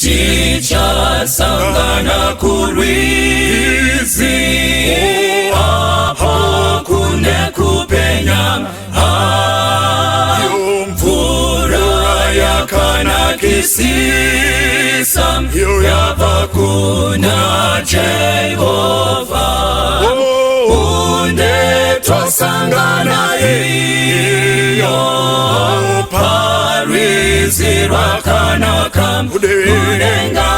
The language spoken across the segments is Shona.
tichasangana kurwizi apo kune kupenya mvura yakanakisisa yabva kuna Jehova unde twasangana iyo parwizi rwakanaka mudenga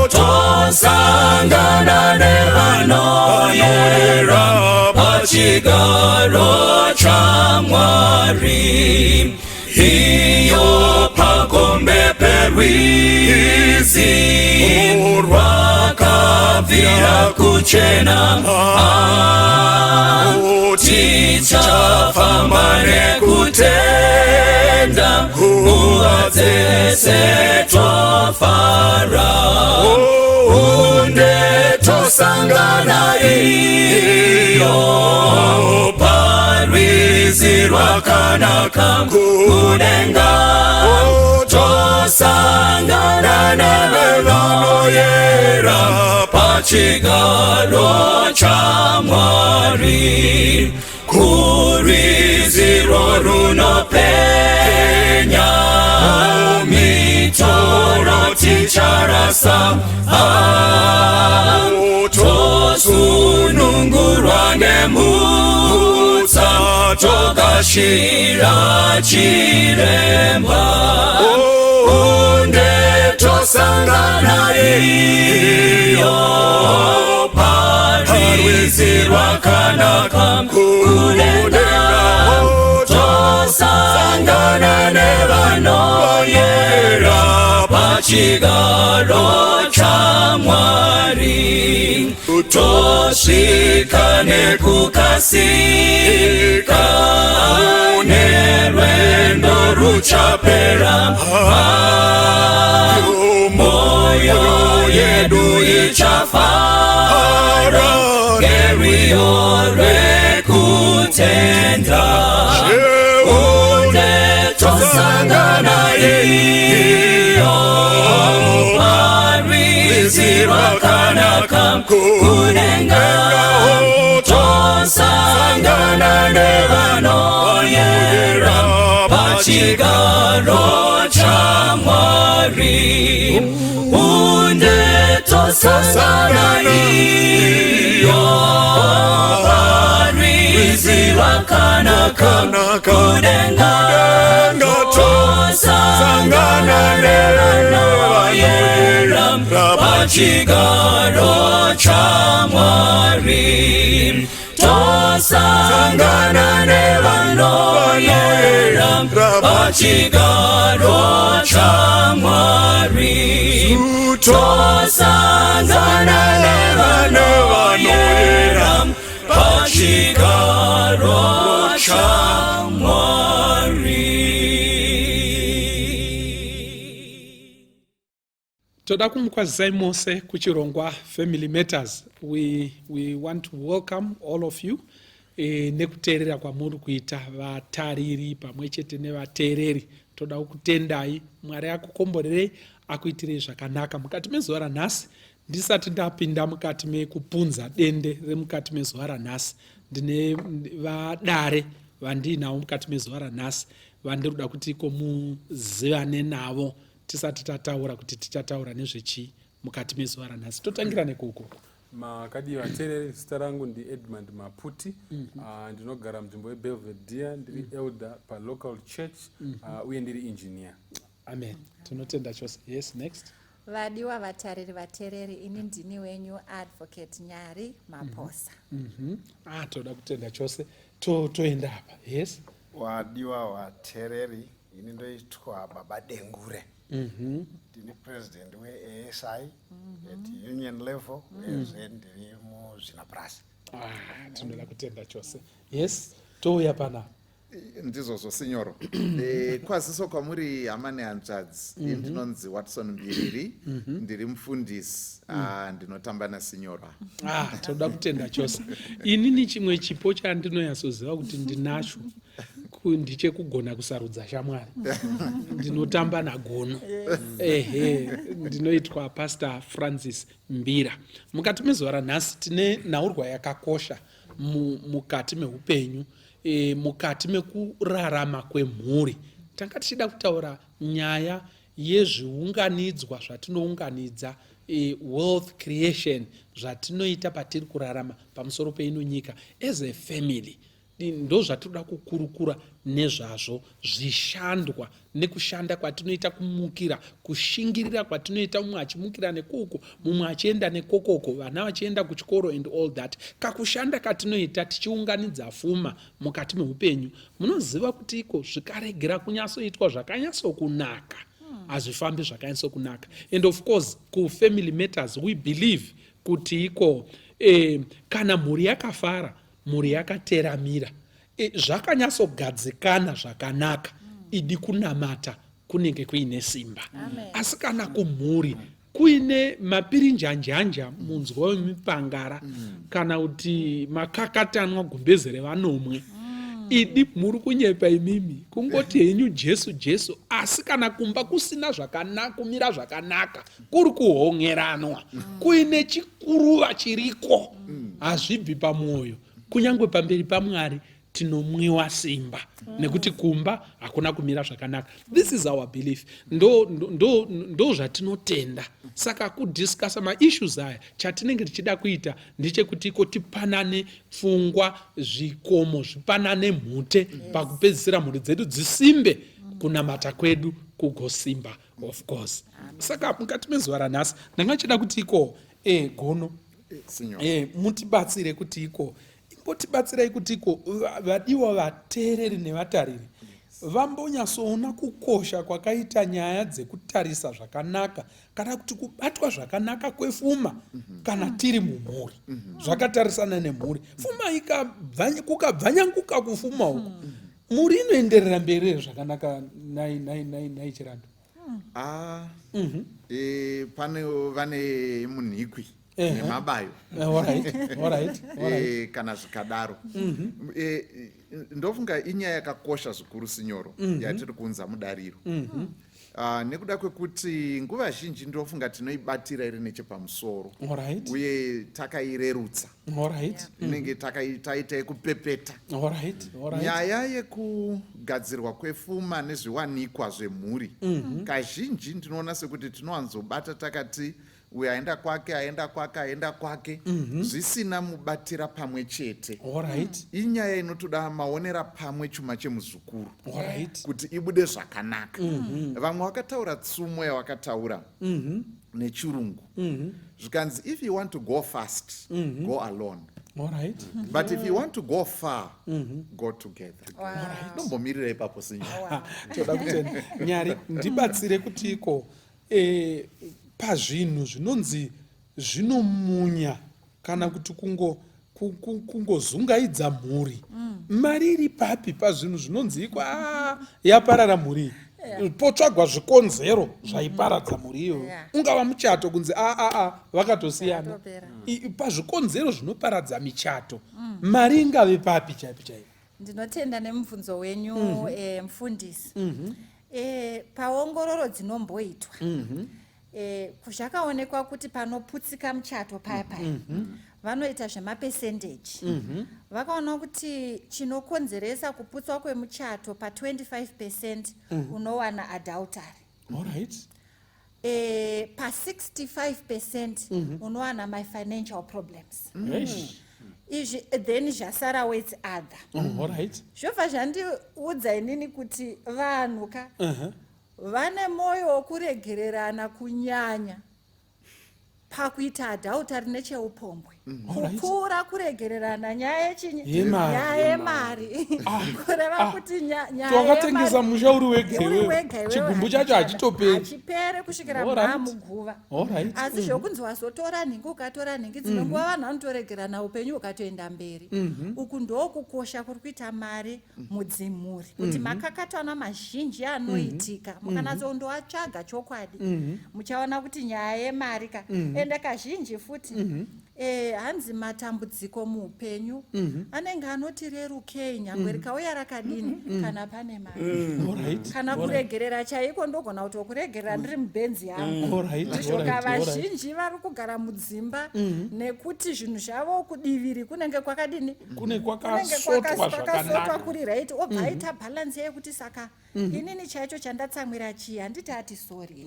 twasangana nevanoyera pachigaro chaMwari iyo pagombe perwizi rwakabvira kuchena tichafamba nekutenda nguva dzese twafara unde tosangana iyo parwizi rwakanaka kudenga tosangana nevanoyera pachigaro chaMwari kurwiziro runopenya mitoro ticharasa tosunungurwa ngemutsa togashira chiremba unde tosangana iyo parwizi rwakanaka kudenga tosangana nevanoyera pachigaro chaMwari tosvika nekukasika nerwendo ruchapera moyo yedu ichafara ngeriyo rekutenda unde tosangana iyo parwizi rwakanaka kudenga tosangana nevanoyera pachigaro chaMwari unde tosangana iyo parwizi rwakanaka kudenga tosangana nevanoyera pachigaro chaMwari tosangana nevanoyera pachigaro chaMwari tosangana nevanoyera pachigaro chaMwari. Toda kumukwazisai mose kuchirongwa Family Matters. We want to welcome all of you nekuteerera kwamuri kuita vatariri pamwe chete nevateereri. Toda kutendai Mwari akukomborerei akuitirei zvakanaka mukati mezuva ranhasi. Ndisati ndapinda mukati mekupunza dende remukati mezuva ranhasi, ndine vadare vandinawo mukati mezuva ranhasi vandiruda kuti komuzivane navo tisati tataura kuti tichataura nezvechi mukati mezuva ranhasi. Totangira nekuko. Makadi vateereri, zita rangu ndi Edmund Maputi. Ndinogara munzvimbo yeBelvedere, ndiri elder local church uye ndiri engineer. Amen. Tinotenda chose. Yes, next. Vadiwa vatariri vateereri, ini ndini wenyu Advocate Nyari Maposa. Toda kutenda chose. Toenda apa. Yes. Vadiwa vateereri, ini ndoitwa Baba Dengure. Ndini president we-ASI at union level eze ndiri muzvinaprasi. Tinoda kutenda chose. Yes. Touya pana. Ndizvo sinyoro. Kwaziso kwamuri hama nehanzvadzi. Ndinonzi Watson Mbiriri, ndiri mufundisi, ndinotamba naSinyora. Toda kutenda chose. Inini chimwe chipo chandinoyasoziva kuti ndinacho ndichekugona kusarudza shamwari. Ndinotamba nagono. Ehe, ndinoitwa Pastor Francis Mbira. Mukati mezuva ranhasi tine nhaurwa yakakosha mukati meupenyu, mukati mekurarama kwemhuri. Tanga tichida kutaura nyaya yezviunganidzwa zvatinounganidza, wealth creation zvatinoita patiri kurarama pamusoro peino nyika as a family. Ndo zvatinoda kukurukura nezvazvo, zvishandwa nekushanda kwatinoita kumukira, kushingirira kwatinoita, mumwe achimukira nekuku, mumwe achienda nekokoko, vana vachienda kuchikoro and all that. Kakushanda katinoita tichiunganidza pfuma mukati meupenyu, munoziva kuti iko zvikaregera kunyatsoitwa zvakanyatsokunaka, hazvifambi zvakanyatsokunaka. And of course kufamily matters we believe kuti iko kana mhuri yakafara, mhuri yakateramira, zvakanyatsogadzikana zvakanaka, idi kunamata kunenge kuine simba. Asi kana kumhuri kuine mapirinjanjanja, munzwa wemipangara, kana kuti makakatanwa gumbezere vanomwe, idi muri kunyepa imimi kungoti henyu Jesu Jesu, asi kana kumba kusina zvakanaka, kumira zvakanaka, kuri kuhongeranwa, kuine chikuruva chiriko, hazvibvi pamwoyo. Kunyangwe pamberi paMwari tinomwiwa simba, nekuti kumba hakuna kumira zvakanaka. This is our belief. Ndo zvatinotenda. Saka kudiscussa maissues aya, chatinenge tichida kuita ndechekuti iko tipanane pfungwa, zvikomo zvipanane mhute, pakupedzisira mhuri dzedu dzisimbe, kunamata kwedu kugosimba of course. Saka mukati mezuva ranhasi ndanga chida kuti iko gono mutibatsire kuti iko tibatsirai kuti iko vadiwa vateereri nevatariri vambonyatsoona kukosha kwakaita nyaya dzekutarisa zvakanaka kana kuti kubatwa zvakanaka kwepfuma kana tiri mumhuri, zvakatarisana nemhuri. Pfuma kukabvanyanguka kufuma uko, mhuri inoenderera mberi zvakanaka. Nai Chirando, pane vane munhikwi nemabayo kana zvikadaro. Ndofunga inyaya yakakosha zvikuru Sinyoro yatiri kunza mudariro, nekuda kwekuti nguva zhinji ndofunga tinoibatira iri nechepamusoro uye takairerutsa, inenge taita kupepeta. Nyaya yekugadzirwa kwepfuma nezviwanikwa zvemhuri, kazhinji ndinoona sekuti tinowanzobata takati uyo aenda kwake zvisina mubatira pamwe chete. Inyaya inotoda maonera pamwe chuma chemuzukuru kuti ibude zvakanaka. Vamwe vakataura tsumo yavakataura nechirungu, zvikanzi if you want to go fast, go alone. But if you want to go far, go together. Nombomirira ipapo Sinyoro. Toda kuti Nyari ndibatsire kuti iko pazvinhu zvinonzi zvinomunya kana kuti kungozungaidza mhuri, mari iri papi pazvinhu zvinonzi iko yaparara mhuri, potsvagwa zvikonzero zvaiparadza mhuri iyo, ungava muchato kunzi vakatosiyana. Pazvikonzero zvinoparadza michato, mari ingave papi chaipo chaipo? Ndinotenda nemubvunzo wenyu mufundisi. Paongororo dzinomboitwa zvakaonekwa kuti panoputsika muchato paya vanoita zvemapesendeji. Vakaona kuti chinokonzeresa kuputswa kwemuchato pa25% unowana adultery. Pa65% unowana my financial problems. Izvi then zvasara with other. Zvobva zvandiudza inini kuti vanhuka vane moyo wokuregererana kunyanya pakuita adultery necheupombwe, kupfuura kuregererana nyaya yemari. Kureva kuti wakatengesa musha uri wega, chigumbu chacho hachipere kusvikira mhamuguva. Asi zvokunzi wazotora nhingi ukatora nhingi, dzimwe nguva vanhu vanotoregerana upenyu ukatoenda mberi. Uku ndokukosha kuri kuita mari mudzimhuri, kuti makakatwana mazhinji anoitika mukanatsoondoatsvaga chokwadi muchaona kuti nyaya yemari ende kazhinji futi hanzi matambudziko muupenyu anenge anoti rerukei nyangwe rikauya rakadini kana pane mari kana kuregerera chaiko ndogona kutokuregerera ndiri mubhenzi yangu zvoka vazhinji vari kugara mudzimba nekuti zvinhu zvavo kudiviri kunenge kwakadini kunenge kwakasotwa kuri right obva aita bhalansi yekuti saka inini chaicho chandatsamwira chii handiti ati sori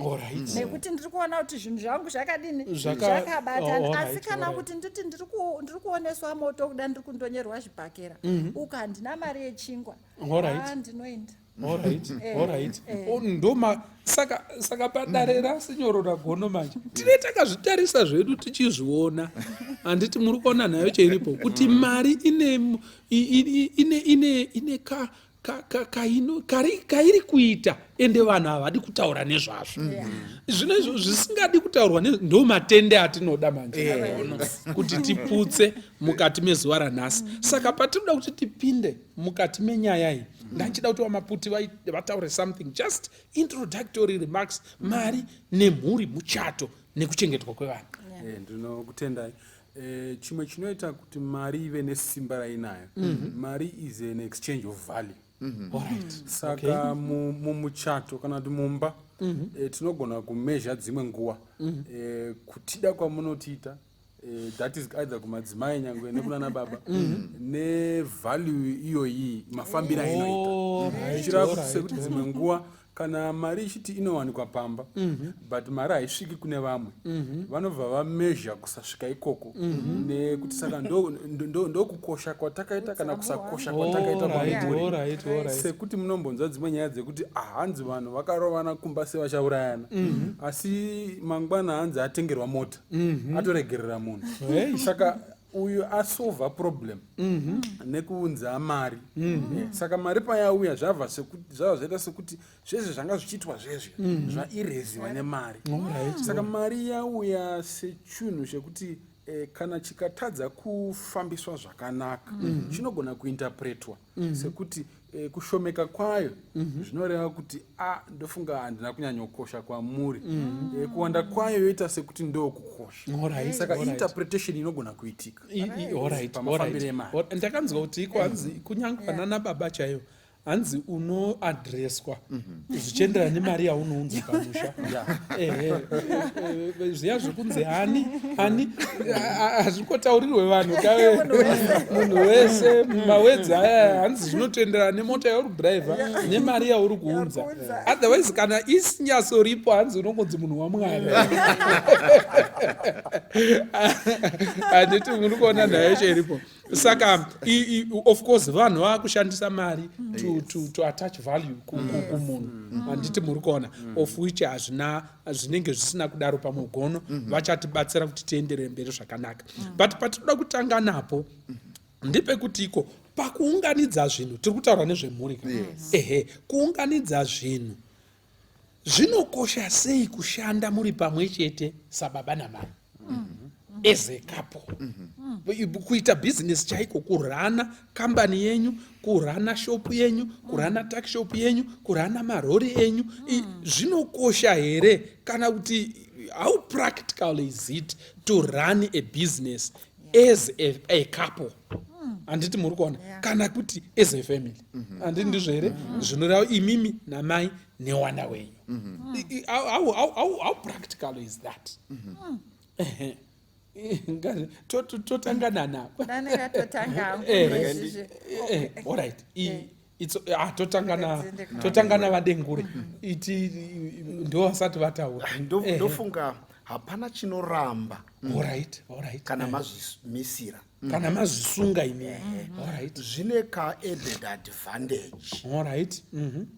nekuti ndiri kuona kuti zvinhu zvangu zvakadini zvakabata asi kana kuti nditi ndiri kuoneswa moto kuda ndiri kundonyerwa zvibhakera uku handina mari yechingwa ndinoenda ndoma saka padare rasinyoro ragono manje tine takazvitarisa zvedu tichizviona handiti muri kuona nayo cheiripo kuti mari ine kairi kuita ende vanhu havadi kutaura nezvazvo zvinezvo zvisingadi kutaurwa ndo matende atinoda manje kuti tiputse mukati mezuva ranhasi saka patinoda kuti tipinde mukati menyaya iyi ndachida kuti vamaputi vataure something just introductory remarks mari nemhuri muchato nekuchengetwa kwevanhu. Ndinokutendai. Chimwe chinoita kuti mari ive nesimba rainayo mari is an exchange of value. Saka mumuchato kana kuti mumba tinogona kumezha dzimwe nguva kutida kwamunotiita that is either kumadzimai nyangwe nekunana baba nevalue iyoyi mafambiro ainoita zvichira kuti sekuti dzimwe nguva kana mari ichiti inowanikwa pamba but mari haisviki kune vamwe vanobva vamezha kusasvika ikoko nekuti saka ndokukosha kwatakaita kana kusakosha kwatakaita pamuri sekuti munombonzwa dzimwe nyaya dzekuti hanzi vanhu vakarovana kumba sevachaurayana asi mangwana hanzi atengerwa mota atoregerera munhu saka uyu asolva problem nekuunza mari saka mari payauya zvabva zvaita sekuti zvese zvanga zvichiitwa zvezvi zvaireziwa nemari saka mari yauya sechinhu chekuti kana chikatadza kufambiswa zvakanaka chinogona kuinterpretwa sekuti kushomeka kwayo zvinoreva kuti ndofunga handina kunyanyokosha kwamuri kuwanda kwayo yoita sekuti ndokukosha saka interpretation inogona kuitika pamafambiro emari. Ndakanzwa kuti iko hanzi kunyange vanana baba chaivo hanzi unoadreswa zvichienderana nemari yaunounza pamusha zviya zvekunzi hani hazvikotaurirwe vanhu kave munhu wese mumawedzi aya hanzi zvinotoenderana nemota yauri kudhiraivha nemari yauri kuunza otherwise kana isinyasoripo hanzi unongonzi munhu wamwari handiti muri kuona nayo cheiripo saka of course vanhu vakushandisa mari to attach value kumunhu handiti muri kuona of which zvinenge zvisina kudaro pamugono vachatibatsira kuti tienderere mberi zvakanaka but patinoda kutanga napo ndepekuti iko pakuunganidza zvinhu tiri kutaura nezvemhuri kuunganidza zvinhu zvinokosha sei kushanda muri pamwe chete sababa namai as a couple kuita business chaiko kurana kambani yenyu kurana shop yenyu kurana takshop yenyu kurana marori enyu zvinokosha here kana kuti how practical is it to run a business as a couple handiti muri kuona kana kuti as a family handiti ndizvo here zvinoreva imimi namai newana wenyu how practical is that totangana napo alright totangana vadengure ndo vasati vataura ndofunga hapana chinoramba kana mazvimisira kana mazvisunga imi zvine ka-added advantage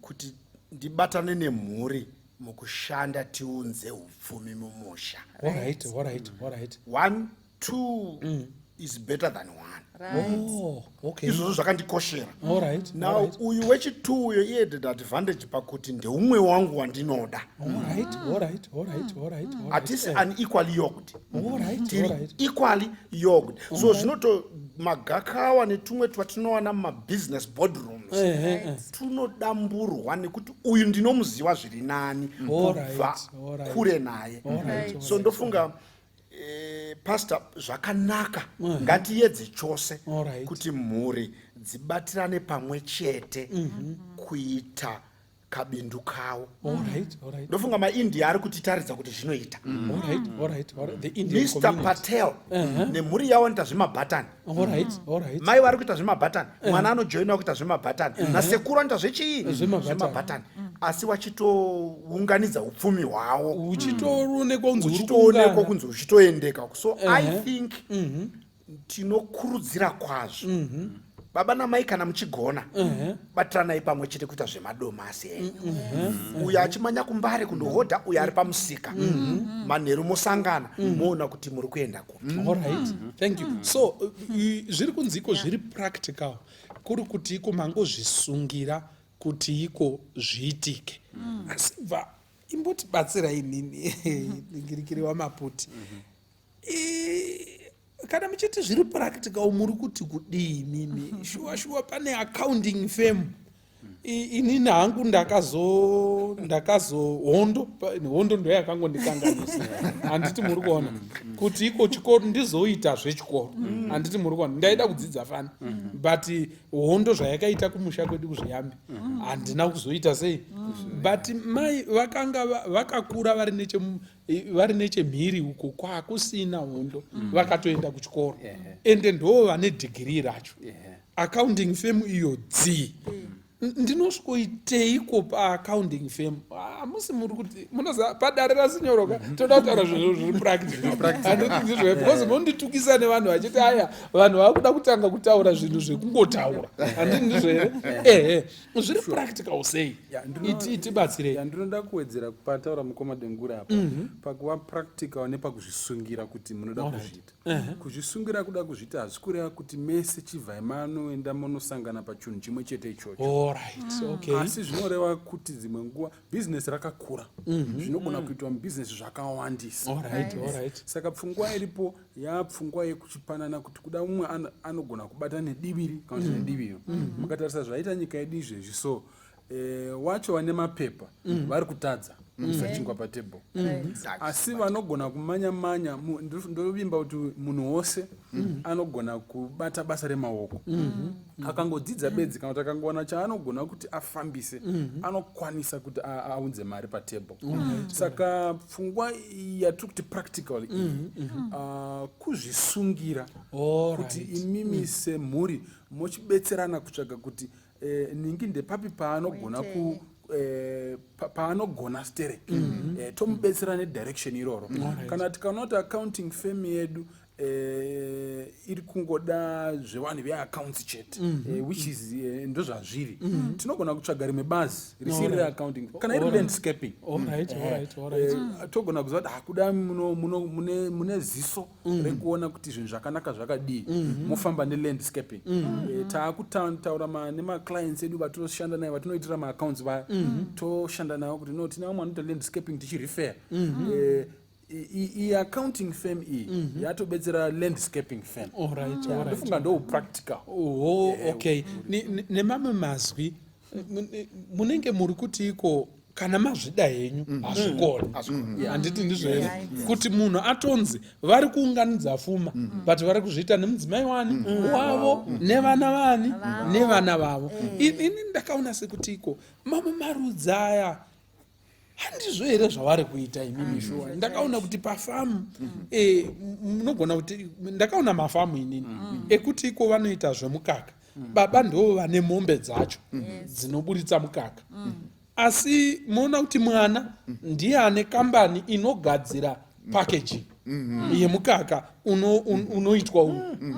kuti ndibatane nemhuri mukushanda tiunze upfumi mumusha. Alright. 1, 2 is better than 1. Okay. Izvo zvakandikoshera. Alright. Now uyu wechitu uyo added advantage pakuti ndeumwe wangu wandinoda. Alright. Atisi unequally yoked. Alright. Equally yoked. So zvinoto magakawa netumwe twatinowana mumabusiness boardrooms tunodamburwa nekuti uyu ndinomuziva zviri nani kubva kure naye. So ndofunga pastor zvakanaka ngatiedze chose Alright. kuti mhuri dzibatirane pamwe chete kuita kabindu kawo. Ndofunga maindia ari kutitaridza kuti zvinoita. The Indian Mr. community. Patel nemhuri yavo anoita zvemabhatani. Mai vari kuita zvemabhatani, mwana anojoina kuita zvemabhatani, nasekuru anoita zvemabhatani, asi wachitounganidza upfumi hwavo uchitoonekwa kunzi uchitoendeka. So I think tinokurudzira kwazvo baba namai kana muchigona batiranai pamwe chete kuita zvemadomasi enyu. Uyo achimanya kumbare kundohodha, uyo ari pamusika, manheru mosangana moona kuti muri kuenda kupi. Thank you. So zviri kunziko zviri practical kuri kuti iko mangozvisungira kuti iko zviitike. Asi bva imbotibatsirai inini ndingirikiri wamaputi. Kana muchiti zviri practical muri kuti kudii mimi shuwa pane accounting firm inini hangu hondo ndo yakangondikanganisa. Handiti muri kuona kuti iko chikoro ndizoita zvechikoro, handiti muri kuona ndaida kudzidza fana but hondo zvayakaita kumusha kwedu kuzviyambi handina kuzoita sei. But mai vakanga vakakura vari nechemhiri uko kwakusina hondo vakatoenda kuchikoro ende ndo vane dhigiri racho. Accounting firm iyo dzii ndinosvikoiteiko paaccounting firm? Hamusi muri kuti munoziva padare rasinyoroka toda kutaura zvinhu zviri practical because monditukisa nevanhu vachiti aya vanhu vakuda kutanga kutaura zvinhu zvekungotaura. Handiti ndizvo here? Zviri practical sei? Tibatsirei. Ndinoda kuwedzera kupataura mukoma dengura apa pakuva practical nepakuzvisungira kuti munoda kuzviita. Kuzvisungira kuda kuzviita hazvikureva kuti mese chivhai manoenda monosangana pachinhu chimwe chete ichocho. Asi zvinoreva kuti dzimwe nguva bhizinesi rakakura, zvinogona kuitwa mubhizinesi zvakawandisa. Saka pfungwa iripo yapfungwa yekuchipanana kuti kuda mumwe anogona kubata nediviri kana kuti nediviri. Mukatarisa zvaita nyika yedu izvezvi, so wacho vane mapepa vari kutadza kuisa chingwa patebho, asi vanogona kumanya-manya. Ndovimba kuti munhu wose anogona kubata basa remaoko. Akangodzidza bedzi kana kuti akangowana chaanogona kuti afambise, anokwanisa kuti aunze mari patebho. Saka pfungwa yatiri kuti practical kuzvisungira kuti imimi semhuri mochibetserana kutsvaga kuti ningi ndepapi paanogona paanogona stereki tomubetsera nedirection iroro. Kana tikaona kuti accounting firm yedu iri kungoda zvevanhu veaccounts chete, which is ndo zvazviri, tinogona kutsvaga rimwe bazi risiri reaccounting kana iri landscaping. Togona kuziva kuti kuda mune ziso rekuona kuti zvinhu zvakanaka zvakadii, mofamba nelandscaping. Taakutaura nemaclients edu vatoshanda naye, vatinoitira maaccounts vaya, toshanda navo kuti no tina vamwe anoita landscaping tichirifera. Accounting firm yatobetsera landscaping firm. Ndofunga ndo practical. Nemamwe mazwi munenge muri kuti iko kana mazvida henyu hazvikoni. Handiti ndizvo here kuti munhu atonzi vari kuunganidza pfuma but vari kuzviita nemudzimai wani wavo nevana vani nevana vavo. Ini ndakaona sekuti iko mamwe marudzi aya handizvo here zvavari kuita imimi shuwa. Ndakaona kuti pafamu munogona kuti ndakaona mafamu inini ekuti iko vanoita zvemukaka. Baba ndo vane mombe dzacho dzinoburitsa mukaka, asi moona kuti mwana ndiye ane kambani inogadzira packaging yemukaka unoitwa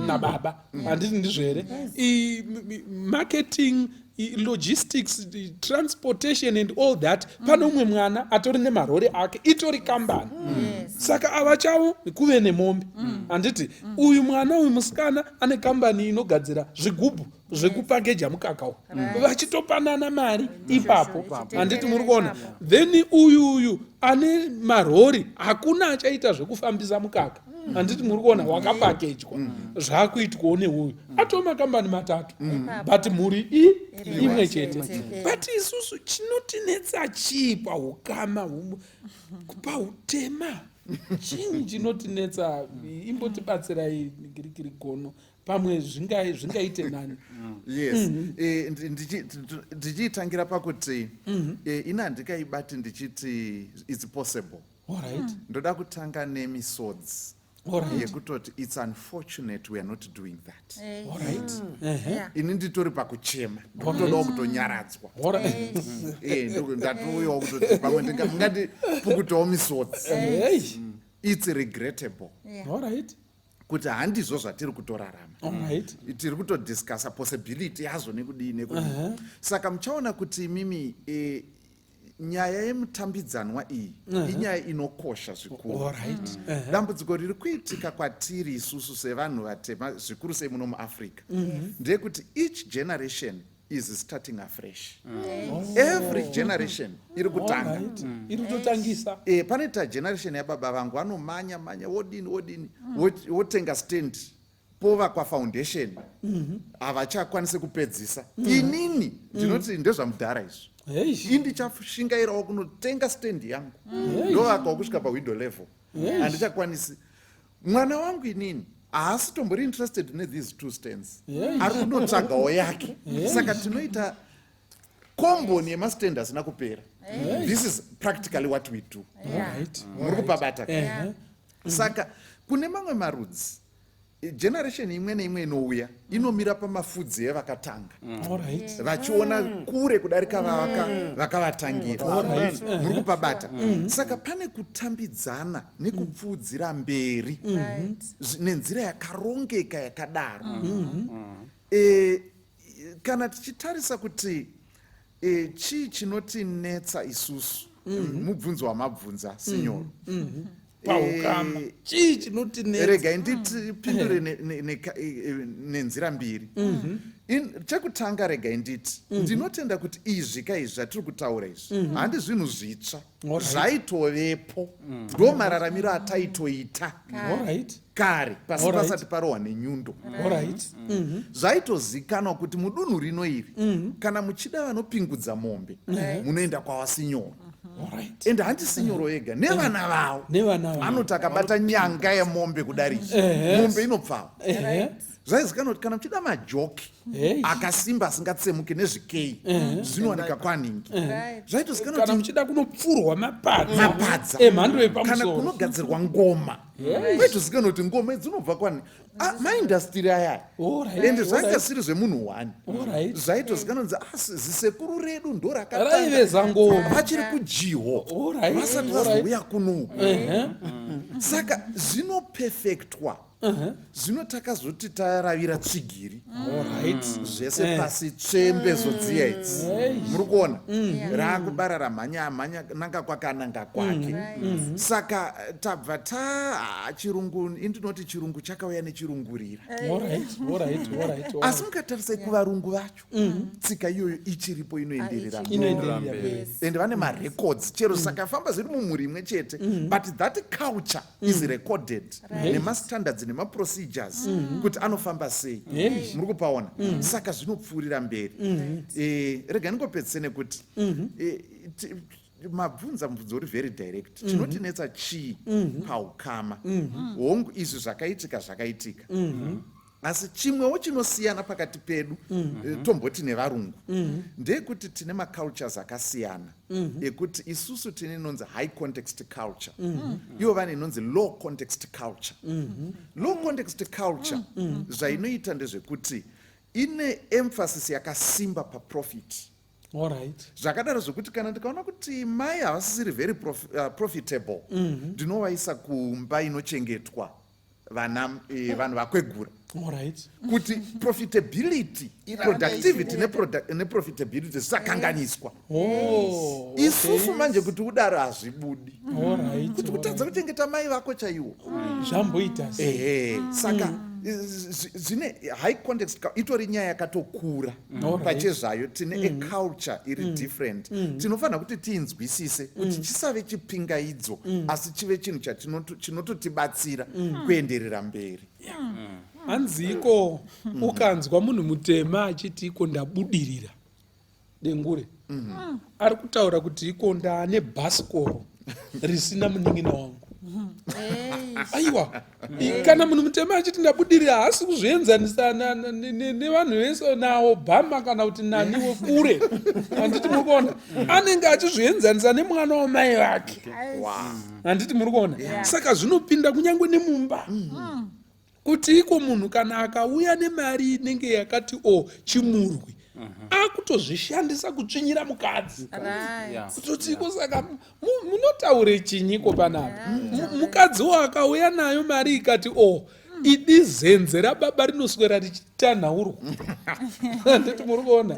nababa. Handiti ndizvo here? Marketing, logistics, transportation and all that, pano umwe mwana atori nemarori ake itori kambani. Saka ava chavo kuve nemombe. Handiti uyu mwana uyu musikana ane kambani inogadzira zvigubhu zvekupakeja mukaka uyu, vachitopanana mari ipapo. Handiti muri kuona? Then uyu ane marori hakuna achaita zvekufambisa mukaka. Handiti muri kuona wakapakejwa zvakuitwawo neuyu atova makambani matatu but mhuri imwe chete. But isusu chinotinetsa chii paukama pautema chinyi chinotinetsa? Imbotibatsirai girigiri gono pamwe zvingaite nani. Yes. Ndichitangira pakuti ina ndikaibati ndichiti it's possible. Alright. Ndoda kutanga nemisodzi yekutoti it's unfortunate we are not doing that. Alright. Ini nditori pakuchema ndotodawo kutonyaradzwa. Ndatouyawo kutoti pamwe ndingapukutawo misodzi. It's regrettable. Alright. Kuti handizvo zvatiri kutorarama. Tiri kutodiscussa possibility yazvo nekudii nekudii. Saka muchaona kuti mimi nyaya yemutambidzanwa iyi inyaya inokosha zvikuru. Dambudziko riri kuitika kwatiri isusu sevanhu vatema zvikuru sei muno muAfrica ndeyekuti each generation is starting afresh. Every generation iri kutanga. Iri kutotangisa. Panoita generation yababa vangu vanomanya wodini wotenga stand pova kwa foundation havachakwanise kupedzisa. Inini ndinoti ndezvamudhara izvo. Indichashingairawo kunotenga stand yangu ndovakawo kusvika pawindow level handichakwanisi. Mwana wangu inini haasi tombori interested nethese 2 stands, ari kunotsvagawo yake. Saka tinoita komboni yemastand asina kupera. This is practically what we do. Muri kupabata. Saka kune mamwe marudzi generation imwe neimwe inouya inomira pamafudzi evakatanga vachiona kure kudarika vakavatangira. Muri kupabata. Saka pane kutambidzana nekupfuudzira mberi nenzira yakarongeka yakadaro. Kana tichitarisa kuti chii chinotinetsa isusu mubvunzo wamabvunza sinyoro paukama chii chinotinetsa? Regai nditipindure nenzira mbiri. Chekutanga regai nditi ndinotenda kuti izvi kaizvi zvatiri kutaura izvi handi zvinhu zvitsva, zvaitovepo ndo mararamiro ataitoita kare pasi pasati parohwa nenyundo. Zvaitozikanwa kuti mudunhu rino iri kana muchida vanopingudza mombe munoenda kwavasinyoro. Ende handisinyoro ega nevana vavo vanoti akabata nyanga yemombe kudarika mombe inopfawo. Zvaizikanwa kuti kana muchida majoki akasimba asingatsemuke nezvikei zvinowanika kwaningi. Zvaitozikanwa kuti kana muchida kunopfurwa mapadza emhando yepamusoro kana kunogadzirwa ngoma kwaitozikanwa kuti ngoma dzinobva kwaningi. Maindastiri aya ende zvanga siri zvemunhu wani. Zvaitozikanwa kuti zisekuru redu ndo raiveza ngoma vachiri kujiho vasati vazouya kunuku. Saka zvinopefektwa zvinotakazoti taravira tsvigiri zvese pasi tsvembezo dziya idzi muri kuona raakubara ramhanya nanga kwakananga kwake. Saka tabva chirungu indinoti chirungu chakauya nechirungurira. Asi mukatarisai kuvarungu vacho tsika iyoyo ichiripo inoenderera ende vane marecords chero saka famba zviri mumhuri imwe chete but that culture is recorded nemastandards nemaprocedures kuti anofamba sei. Muri kupaona. Saka zvinopfuurira mberi. Rega ndingopedzise nekuti mabvunza mubvunzo uri very direct. Chinotinetsa chii paukama? Hongu izvi zvakaitika asi chimwewo chinosiyana pakati pedu tomboti nevarungu ndeyekuti tine macultures akasiyana ekuti isusu tine inonzi high context culture ivo vane inonzi low context culture. Low context culture zvainoita ndezvekuti ine emphasis yakasimba paprofit. Zvakadaro zvokuti kana ndikaona kuti mai havasisiri very profitable ndinovaisa kumba inochengetwa vanhu vakwegura. Kuti profitability, productivity neprofitability zvakanganiswa. Isusu manje kuti udaro hazvibudi. Kuti kutadza kuchengeta mai vako chaiwo zvamboita saka zvine high context itori nyaya yakatokura pachezvayo. Tine aculture iri different. Tinofanira kuti tiinzwisise kuti chisave chipingaidzo asi chive chinhu chinototibatsira kuenderera mberi. Hanziko ukanzwa munhu mutema achiti iko ndabudirira dengure ari kutaura kuti iko ndaane bhasikoro risina munin'ina wangu. aiwa kana munhu mutema achiti ndabudirira haasi kuzvienzanisa nevanhu vese naobama kana kuti naniwe kure handiti muri kuona anenge achizvienzanisa nemwana wamai vake handiti muri kuona saka zvinopinda kunyange nemumba kuti iko munhu kana akauya nemari inenge yakati chimurwi akutozvishandisa kutsvinyira mukadzi kutotiko saka munotaure chinyiko panapa mukadzi akauya nayo mari ikati idi zenze rababa rinoswera richitanhaurwa nditi muri kuona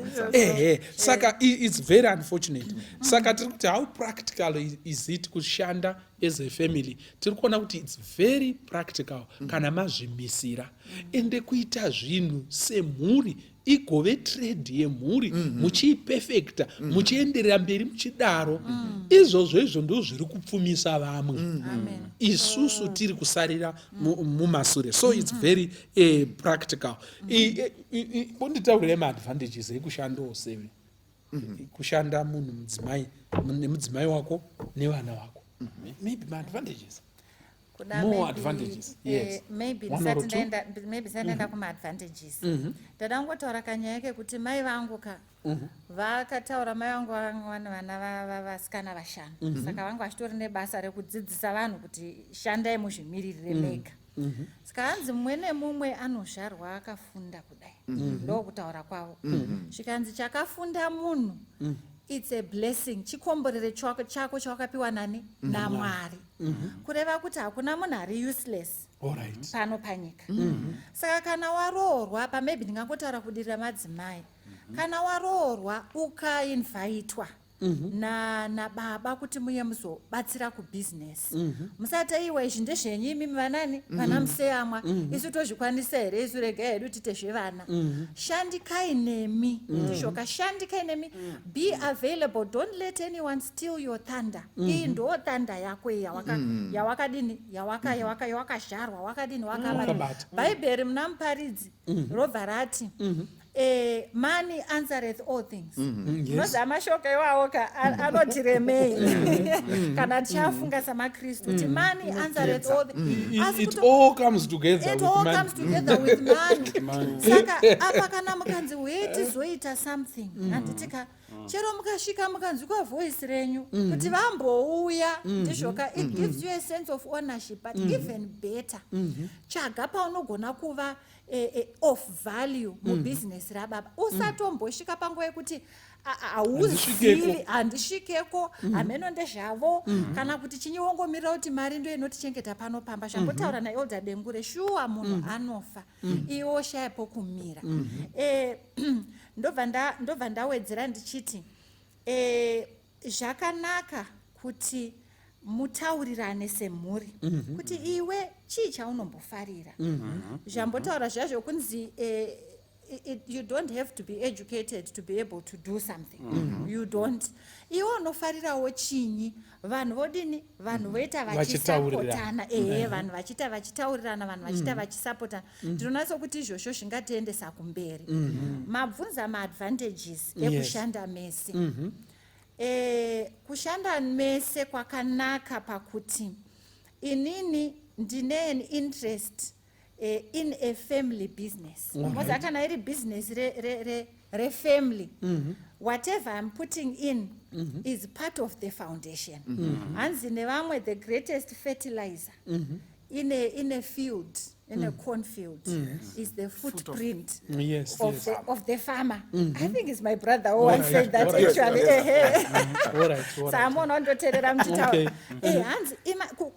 saka it's very unfortunate saka tiri kuti how practical is it kushanda as a family tiri kuona kuti it's very practical kana mazvimisira ende kuita zvinhu semhuri igove trade yemhuri muchiipefekta muchienderera mberi muchidaro izvozvo ndo zviri kupfumisa vamwe isusu tiri kusarira mumasure so it's very practical bonditaurire maadvantages ekushandawo 7 kushanda munhu nemudzimai wako nevana vako maybe maadvantages more advantages yes maybe sandaenda kuma-advantages ndadangotaura kanyaya kekuti mai vangu vakataura mai vangu vane vana vasikana vashanu saka vangu vachitori nebasa rekudzidzisa vanhu kuti shandai muzvimiririre mega saka hanzi mumwe nemumwe anozvarwa akafunda kudai ndokutaura kwavo zvikanzi chakafunda munhu it's a blessing chikomborere chako chawakapiwa nani naMwari kureva kuti hakuna munhu ari useless pano panyika saka kana waroorwa maybe ndingangotaura kudirira madzimai kana waroorwa ukainvaitwa nababa kuti muye muzobatsira kubhizinesi musati iwe izvi ndezvenyu imimi vanani vana museyamwa isu tozvikwanisa here isu regai hedu tite zvevana shandikai nemi ndishoka shandikai nemi be available don't let anyone steal your thunder iyi ndo thunder yako yawakadini yawakazharwa wakadini wakabata bhaibheri muna muparidzi robva rati money answereth all things noza mashoko iwawo anotiremei kana tichafunga samakristu kuti money answereth all things it all comes together with money saka apa kana mukanzi wetizoita something handitika chero mukasvika mukanzwika voice renyu kuti vambouya ndizvoka it gives you a sense of ownership but even better chaga paunogona kuva of value mubusiness rababa usatombosvika panguva yekuti hauzivi handisvikeko hameno ndezvavo kana kuti chinyiwongomirira kuti mari ndo inotichengeta pano pamba zvangotaura naelda dengure shuwa munhu anofa iwo shayapo kumira ndobva ndawedzera ndichiti zvakanaka kuti mutaurirane semhuri kuti iwe chii chaunombofarira zvambotaura zvazvo kunzi you don't have to be educated to be able to do something you don't iwe unofarirawo chinyi vanhu vodini vanhu voita vachisapotana vanhu vachita vachitaurirana vanhu vachita vachisapotana ndinoona sokuti izvozvo zvingatiendesa kumberi mabvunza maadvantages ekushanda mese kushanda mese kwakanaka pakuti inini ndine an interest in a family business moza kana iri business refamily whatever I'm putting in is part of the foundation hanzi nevamwe the greatest fertilizer in a field in a cornfield is the footprint of the farmer. I think it's my brother who once said that actually. Someone ondoterera mchitaura. Hanzi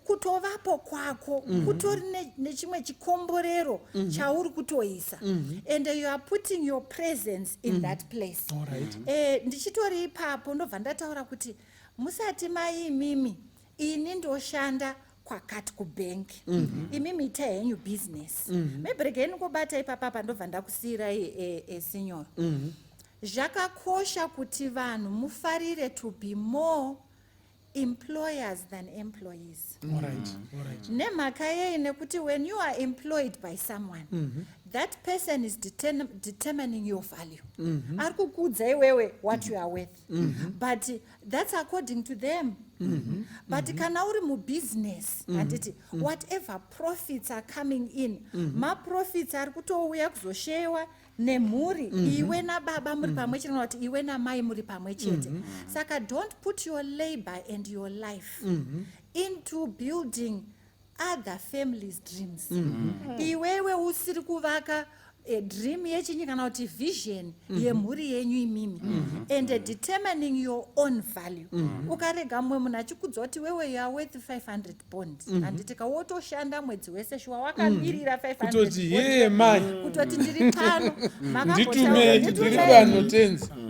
kutovapo kwako kutori nechimwe chikomborero chauri kutoisa and you are putting your presence in that place. Ndichitori ipapo ndobva ndataura kuti musati maimimi ini ndoshanda kwakati kubenki imimi ita henyu business maybe regeni kubata ipapapa ndobva ndakusiyira sinyoro zvakakosha kuti vanhu mufarire to be more employers than employees. Nemhaka yei nekuti when you are employed by someone that person is determining your value. Ari kukudza iwewe what you are worth. But that's according to them. But kana uri mubusiness handiti whatever profits are coming in, maprofits ari kutouya kuzoshewa nemhuri, iwe nababa muri pamwe chete, kana kuti iwe namai muri pamwe chete. Saka don't put your labor and your life into building other families' dreams. Iwewe usiri kuvaka dream yechinyi kana kuti vision yemhuri yenyu imimi, and determining your own value. Ukarega mwe munhu achikudza kuti wewe you are worth 500 bond, handiti wotoshanda mwedzi wese shuwa wakamirira 500 kutoti ndiri pano,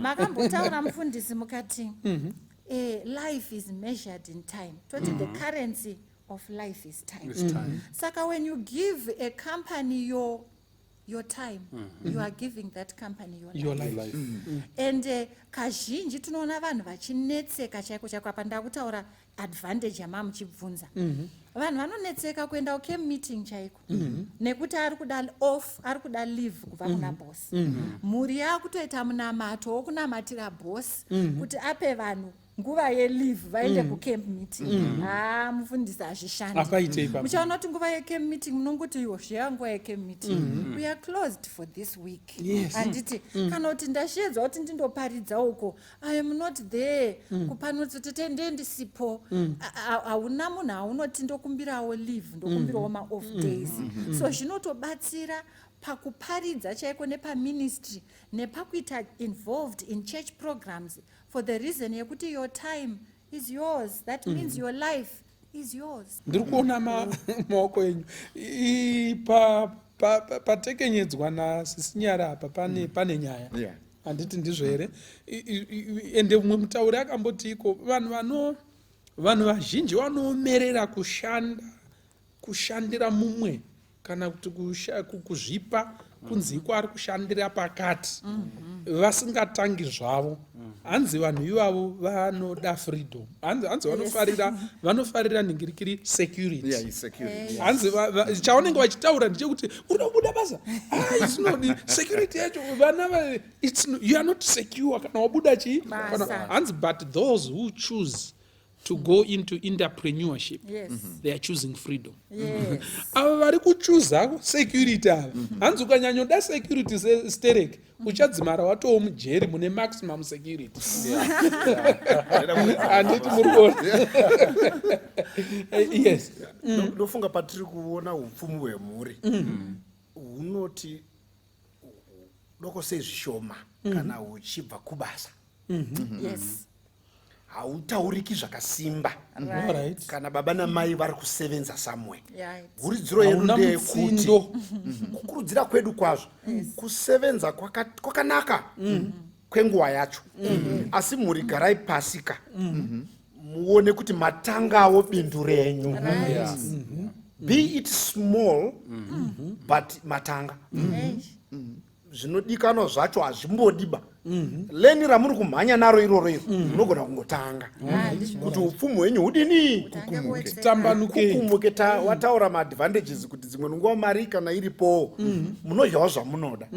makambotaura mufundisi mukati life is measured in time, toti the currency of life is time. Saka when you give a company your time, you are giving that company your life. And kazhinji tunoona vanhu vachinetseka chaiko chaiko. Apa ndakutaura advantage yamamuchibvunza. Vanhu vanonetseka kuenda kucamp meeting chaiko nekuti ari kuda off, ari kuda leave kubva kuna boss. Mhuri yakutoita munamato wokunamatira boss kuti ape vanhu nguva yeleave vaende kucamp meeting. Mufundisi hazvishandi. Muchaona kuti nguva yecamp meeting munongoti iwo zveya nguva yecamp meeting we are closed for this week. Handiti kana kuti ndashedzwa kuti ndindoparidza uko I am not there, kupanototi ndendisipo, hauna munhu haunoti ndokumbirawo leave, ndokumbirawo ma-off days. So zvinotobatsira pakuparidza chaiko nepaministry nepakuita involved in church programs for the reason yekuti your time is yours. That means your life is yours. Ndiri kuona maoko enyu patekenyedzwa nasisinyara apa pane nyaya handiti ndizvo here. Ende mumwe mutauri akamboti iko vanhu vazhinji vanomerera kushandira mumwe kana kuti kuzvipa kunzi iko ari kushandira pakati vasingatangi zvavo. Hanzi vanhu ivavo vanoda freedom, hanzi vanofarira ningirikiri security. Hanzi chavanenge vachitaura ndechekuti uri kubuda basa, security yacho vana you are not secure kana wabuda chii. Hanzi but those who choose to go into entrepreneurship, they are choosing freedom. Ava vari kuchuza security ava, hanzi ukanyanyoda security stereke uchadzimara watoo mujeri mune maximum security. Handiti muri kuona. Yes. Ndofunga patiri kuona upfumi hwemhuri hunoti doko sei zvishoma kana huchibva kubasa. Yes. Hautauriki zvakasimba kana baba namai vari kusevenza somewhere. Huridziro yedu ndeyekuti kukurudzira kwedu kwazvo kusevenza kwakanaka kwenguva yacho, asi mhuri garai pasika muone kuti matangawo bindu renyu. Be it small but matanga. Zvinodikanwa zvacho hazvimbodiba. Leni ramuri kumhanya naro iroro munogona kungotanga kuti upfumi hwenyu hudini kukumuke. Wataura maadvantages kuti dzimwe nguva mari kana iripo munodyawo zvamunoda,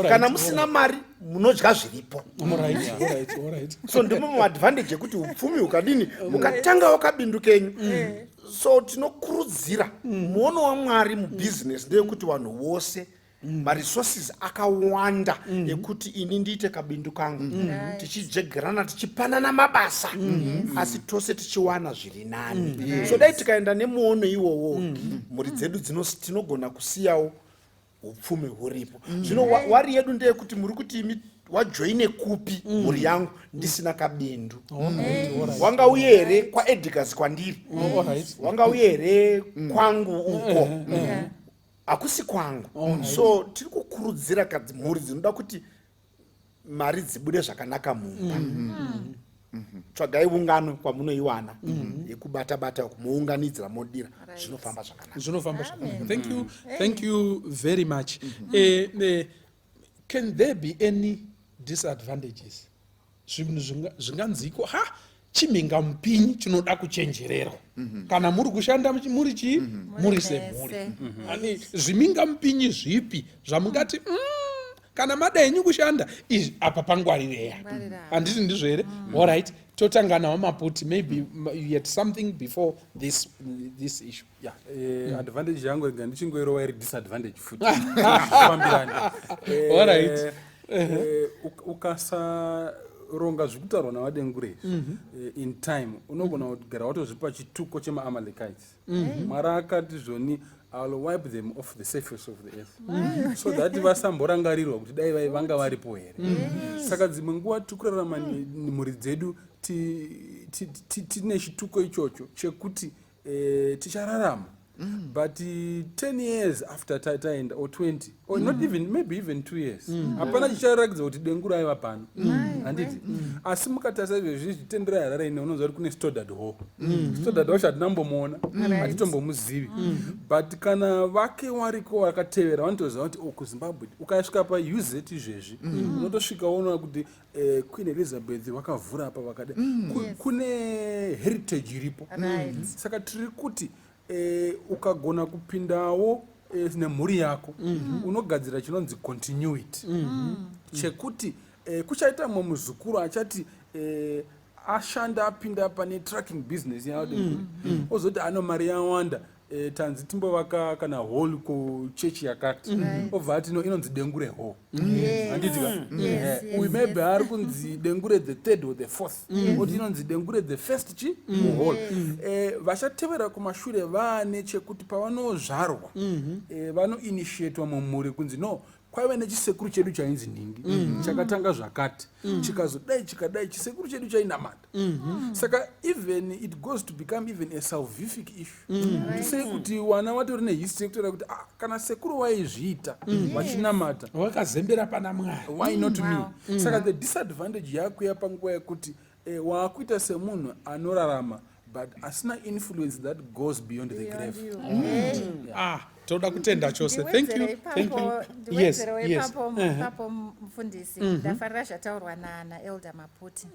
kana musina mari munodya zviripo. So ndimo maadvantage ekuti upfumi hukadini hukatanga wakabindu kenyu. So tinokurudzira muono waMwari mubusiness ndeyekuti vanhu vose maresources akawanda ekuti ini ndiite kabindu kangu, tichijegerana tichipanana mabasa, asi tose tichiwana zviri nani. So dai tikaenda nemuono iwowo mhuri dzedu tinogona kusiyawo upfumi huripo. Zvino wari yedu ndeyekuti muri kuti wajoine kupi mhuri yangu ndisina kabindu. Wangauye here kwaEdgars kwandiri, wangauye here kwangu uko, hakusi kwangu. So tiri kukurudzira mhuri dzinoda kuti mari dzibude zvakanaka mumba. Tsvagai ungano kwamunoiwana yekubata kumuunganidzira modira, zvinofamba zvakanaka. Thank you very much. Can there be any disadvantages? Zvinganziko chimhingamupinyi chinoda kuchenjererwa kana muri kushanda muri chii muri semhuri. Ani zvimhingamupinyi zvipi zvamungati kana madenyu kushanda izvi apa pangwarireya handiti ndizvo here? Alright, totanga nawo Maputi, maybe you had something before this issue. Yeah, advantage yangu rega ndichingoirova iri disadvantage futi fambirani. Alright. Ukasaronga zvikutarwa navadengure in time unogona kugara watozvipa chituko chemaamalekites. Mwari akati zvoni I'll wipe them off the surface of the earth, so that vasamborangarirwa kuti dai vanga varipo here. Saka dzimwe nguva tikurarama mhuri dzedu tine chituko ichocho chekuti tichararama, but 10 years after taenda or 20 or not even maybe even 2 years hapana chicharatidza kuti dengura aiva pano, handiti? Asi mukatarisa izvezvi zvitendera harara ine unonzwa kuti kune Stoddard Hall. Stoddard Hall hatinambomuona, hatitombomuzivi, but kana vake wariko vakatevera vanotoziva kuti kuZimbabwe ukasvika paUZ izvezvi unotosvika unoona kuti Queen Elizabeth vakavhura apa vakada kune heritage iripo. Saka tiri kuti ukagona kupindawo nemhuri yako unogadzira chinonzi continuity chekuti kuchaita mumwe muzukuru achati ashanda apinda pane trucking business yawo ozoti ano mari yawanda tanzi timbovaka kana hall kuchechi yakati obva ati inonzi dengure hall, handitika? Uyu maybe ari kunzi dengure the third or the fourth, oti inonzi dengure the first chi hall. Vachatevera kumashure vaane chekuti pavanozvarwa vanoinitiatwa mumhuri kunzi no kwaiva nechisekuru chedu chainzi Ningi chakatanga zvakati chikazodai chikadai chisekuru chedu chainamata. Saka even it goes to become even a salvific issue tisei kuti wana watori nehistory yekutora kuti kana sekuru waizviita vachinamata wakazembera pana Mwari, why not me? Saka the disadvantage yakuya panguva yekuti waakuita semunhu anorarama but asina influence that goes beyond the grave. toda kutenda chose. Thank you. Yes. Papo mufundisi ndafarira zvataurwa naElder Maputi.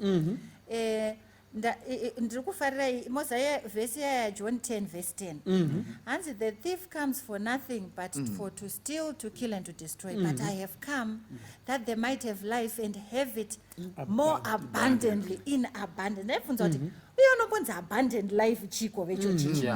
Ndiri kufarira Mosiah vhesi ya John 10 verse 10 hanzi the thief comes for nothing but for to steal, to kill and to destroy, but I have come that they might have life and have it more abundantly, in abundance. Ndaifunza kuti uye unobonzi abundant life chiko vecho chichi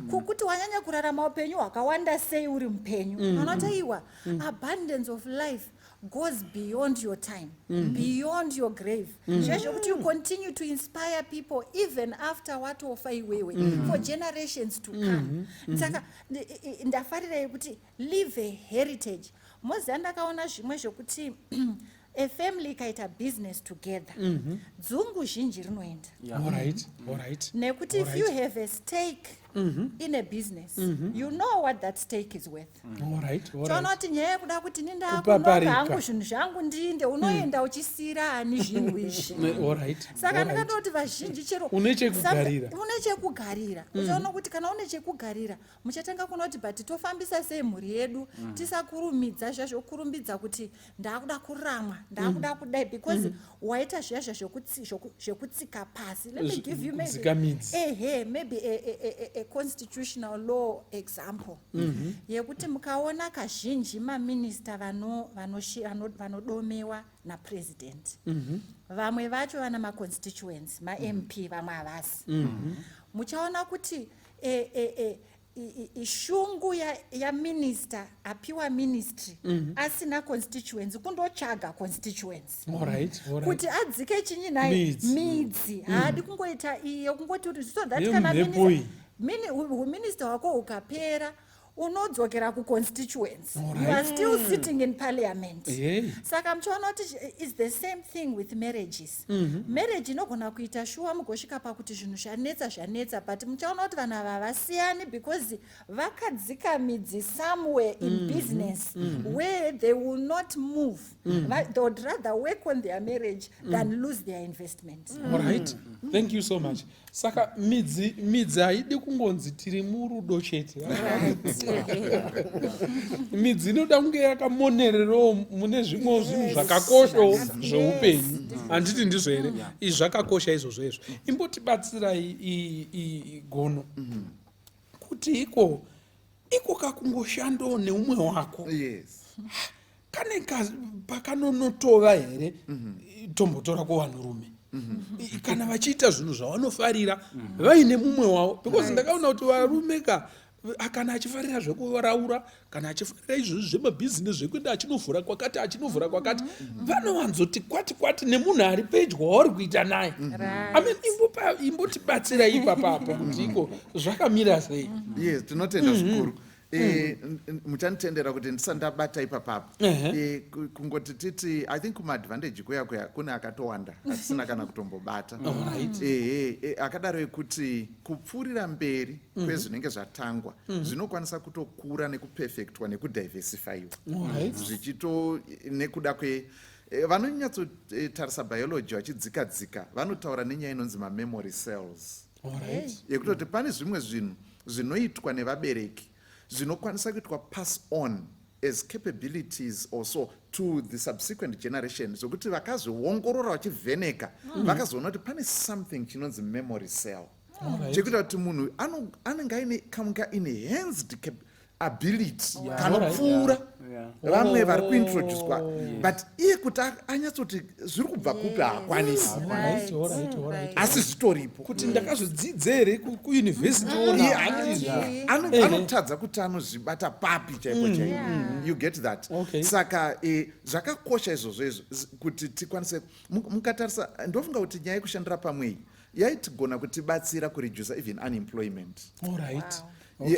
kukuti wanyanya kurarama upenyu hwakawanda sei uri mupenyu anotaiwa abundance of life goes beyond your time, beyond your grave. Kuti you continue to inspire people even after watofa iwewe for generations to come. Saka ndafarira kuti leave a heritage. Mozia ndakaona zvimwe zvokuti a family ikaita business together dzungu zhinji rinoenda. Alright. Nekuti if you have a stake in a business, you know what that stake is worth. Tonoti nyaya yekuda kuti nindakunonga hangu zvinhu zvangu ndinde unoenda uchisira ani zvinhu izvi. Saka ndakatoti vazhinji chero une chekugarira. Uchaona kuti kana une chekugarira muchatanga kunoti but tofambisa sei mhuri yedu tisakurumidza zvazvokurumbidza kuti ndakuda kuramwa ndakuda kudai because waita zviya zvekutsika pasi. Let me give you maybe a constitutional law example yekuti mukaona kazhinji maminista vanodomewa napresident vamwe vacho vana maconstituents maMP vamwe havasi muchaona kuti ishungu yaminister apiwa ministry asina constituents kundotsvaga constituents kuti adzike chinyi naye midzi haadi kungoita iyo kungoti kuti so that kana minister wako ukapera unodzokera kuconstituents, you are still sitting in parliament. Saka muchaona kuti is the same thing with marriages. Marriage inogona kuita shuwa mugosvika pakuti zvinhu zvanetsa but muchaona kuti vanhu ava vasiyani because vakadzika midzi somewhere in business where they will not move. They would rather work on their marriage than lose their investment. Alright. Thank you so much. Saka midzi haidi kungonzi tiri murudo chete. midzi inoda kunge yakamonererawo mune zvimwewo zvinhu zvakakoshawo zveupenyu. Handiti ndizvo here? Izvi zvakakosha izvozvo izvo. Imbotibatsirai Gono kuti iko kakungoshandawo neumwe wako. Kane pakanonotova here tombotora kuvanhurume kana vachiita zvinhu zvavanofarira vaine mumwe wavo, because ndakaona kuti varume kana achifarira zvekuraura kana achifarira izvozvo zvemabhizinesi zvekuti achinovhura kwakati vanovanzoti kwati nemunhu ari pedyo wauri kuita naye. Imbotibatsira ipapapo kuti iko zvakamira sei. Yes, tinotenda zvikuru. Muchanditendera kuti ndisandabata ipapapo kungoti titi I think kumaadvantage kuya kune akatowanda asina kana kutombobata. Akadaro ekuti kupfuurira mberi kwezvinenge zvatangwa zvinokwanisa kutokura nekupefectwa nekudivesifyiwa zvichito nekuda vanonyatsotarisa biology vachidzika vanotaura nenyaya inonzi mamemory cells yekutoti pane zvimwe zvinhu zvinoitwa nevabereki zvinokwanisa kuitwa pass on as capabilities also to the subsequent generation zokuti vakazviongorora vachivheneka vakazoona kuti pane something chinonzi memory cell chekuita kuti munhu anenge aine kamunga enhanced ability kanopfuura vamwe vari kuintroducwa but iye kuti anyatsoti zviri kubva kupi haakwanisi asi zvitoripo kuti ndakazvidzidza here kuyunivhesiti anotadza kuti anozvibata papi chaipo you get that saka zvakakosha izvozvo kuti tikwanise mukatarisa ndofunga kuti nyaya yekushandira pamwe yaitigona kutibatsira kuredusa even unemployment.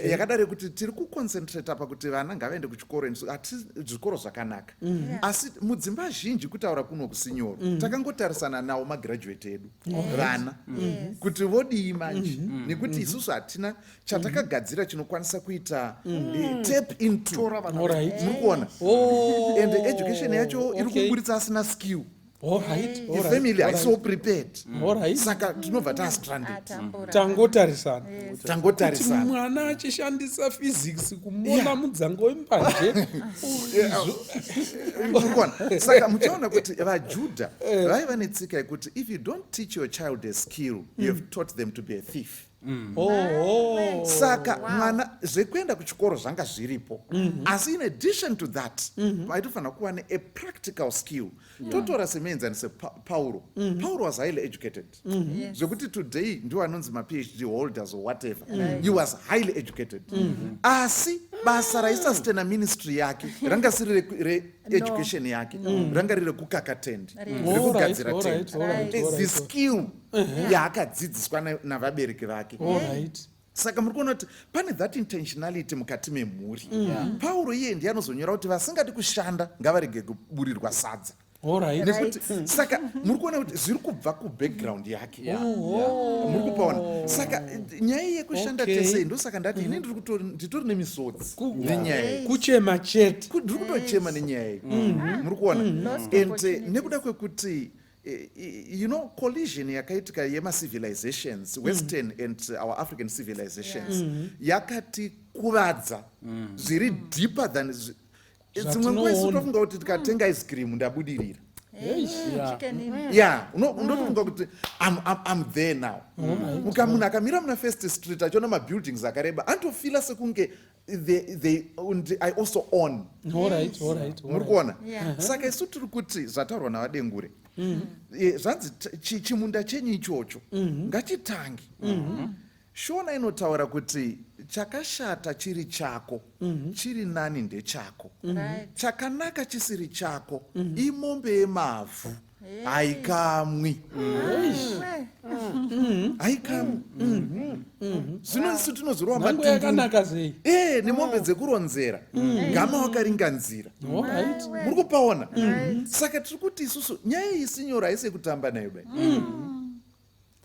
Yakadare kuti tiri kuconcentrate pakuti vana ngavaende kuchikoro hati zvikoro zvakanaka asi mudzimba zhinji kutaura kuno kusinyoro takangotarisana nawo magraduate edu vana kuti vodii manje nekuti isusu hatina chatakagadzira chinokwanisa kuita tap into murikuona and education yacho iri kuburitsa asina skill. Family haisiwo prepared. Saka tinobva tastranded. Tangotarisana. Mwana achishandisa physics kumona mudzango wembanje. Saka muchaona kuti vaJudha vaiva netsika yekuti if you don't teach your child a skill, you have taught them to be a thief. Saka mwana zvekuenda kuchikoro zvanga zviripo asi in addition to that vaitofanira kuva a practical skill. Totora semuenzanise Pauro was highly educated zvekuti today ndiwo anonzi maPhD holders or whatever he was highly educated asi basa raisastena ministry yake ranga siri re-education yake ranga riri kukaka tendi rekugadzira tendi the skill yaakadzidziswa navabereki vake. Saka muri kuona kuti pane that intentionality mukati memhuri. Pauro iye ndiye anozonyora kuti vasingadi kushanda ngavarege kuburirwa sadza. Nekuti saka muri kuona kuti zviri kubva kubackground yake muri kupaona. Saka nyaya yekushanda tese ndosaka ndati ini nditori nemisodzi nenyaya kuchema chete ndiri kutochema nenyaya iyi muri kuona and nekuda kwekuti collision yakaitika yema-civilizations western and our African civilizations yakatikuvadza zviri deeper than dzimwe nguva isu tofunga kuti tikatenga ice cream ndabudirira unotofunga kuti I'm there now. Munhu akamira muna First Street achiona mabuildings akareba anotofila sekunge I also own. Muri kuona saka isu tiri kuti zvataurwa navadengure zvanzi chimunda chenyu ichocho ngachitange. Shona inotaura kuti chakashata chiri chako chiri nani ndechako chakanaka chisiri chako imombe yemavhu haikamwi haikamwi zvino isu tinozorwa matumbu nemombe dzekuronzera gama wakaringanzira muri kupaona. Saka tiri kuti isusu nyaya iyi sinyora haisi kutamba nayo bai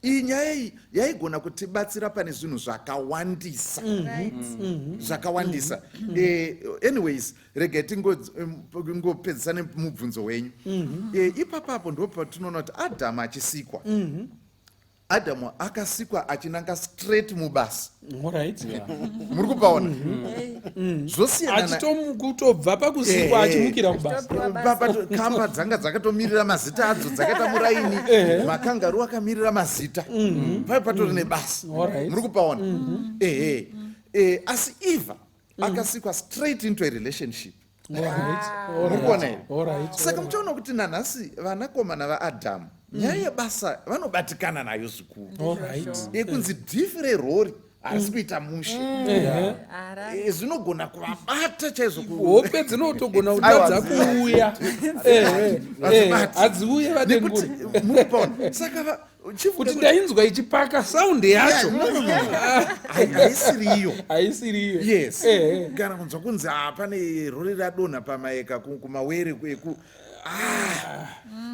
iyi nyaya iyi yaigona kutibatsira pane zvinhu zvakawandisa zvakawandisa. Anyways regai tingopedzisane mubvunzo wenyu. Ipapapo ndipo patinoona kuti Adhamu achisikwa Adamu akasikwa achinanga straight mubasa. Alright. Muri kupaona? Zvosiyana achitobva pakusikwa achimukira kubasa. Kamba dzanga dzakatomirira mazita adzo dzakaita muraini, makangaru akamirira mazita. Patori nebasa. Muri kupaona? Asi Eva akasikwa straight into a relationship. Saka muchaona kuti nanhasi vanakomana vaAdhamu nyaya yebasa vanobatikana nayo zvikuru. Kunzi dhifire rori asi kuita mushe. Zvinogona kuvabata chaizvo. Hope dzinotogona kutadza kuuya. Hadziuye vadenguri. Saka kuti ndainzwa ichipaka saundi yacho. Haisiriyo. Yes. Kana kunzwa kunzi pane rori radonha pamaeka kumawere kweku.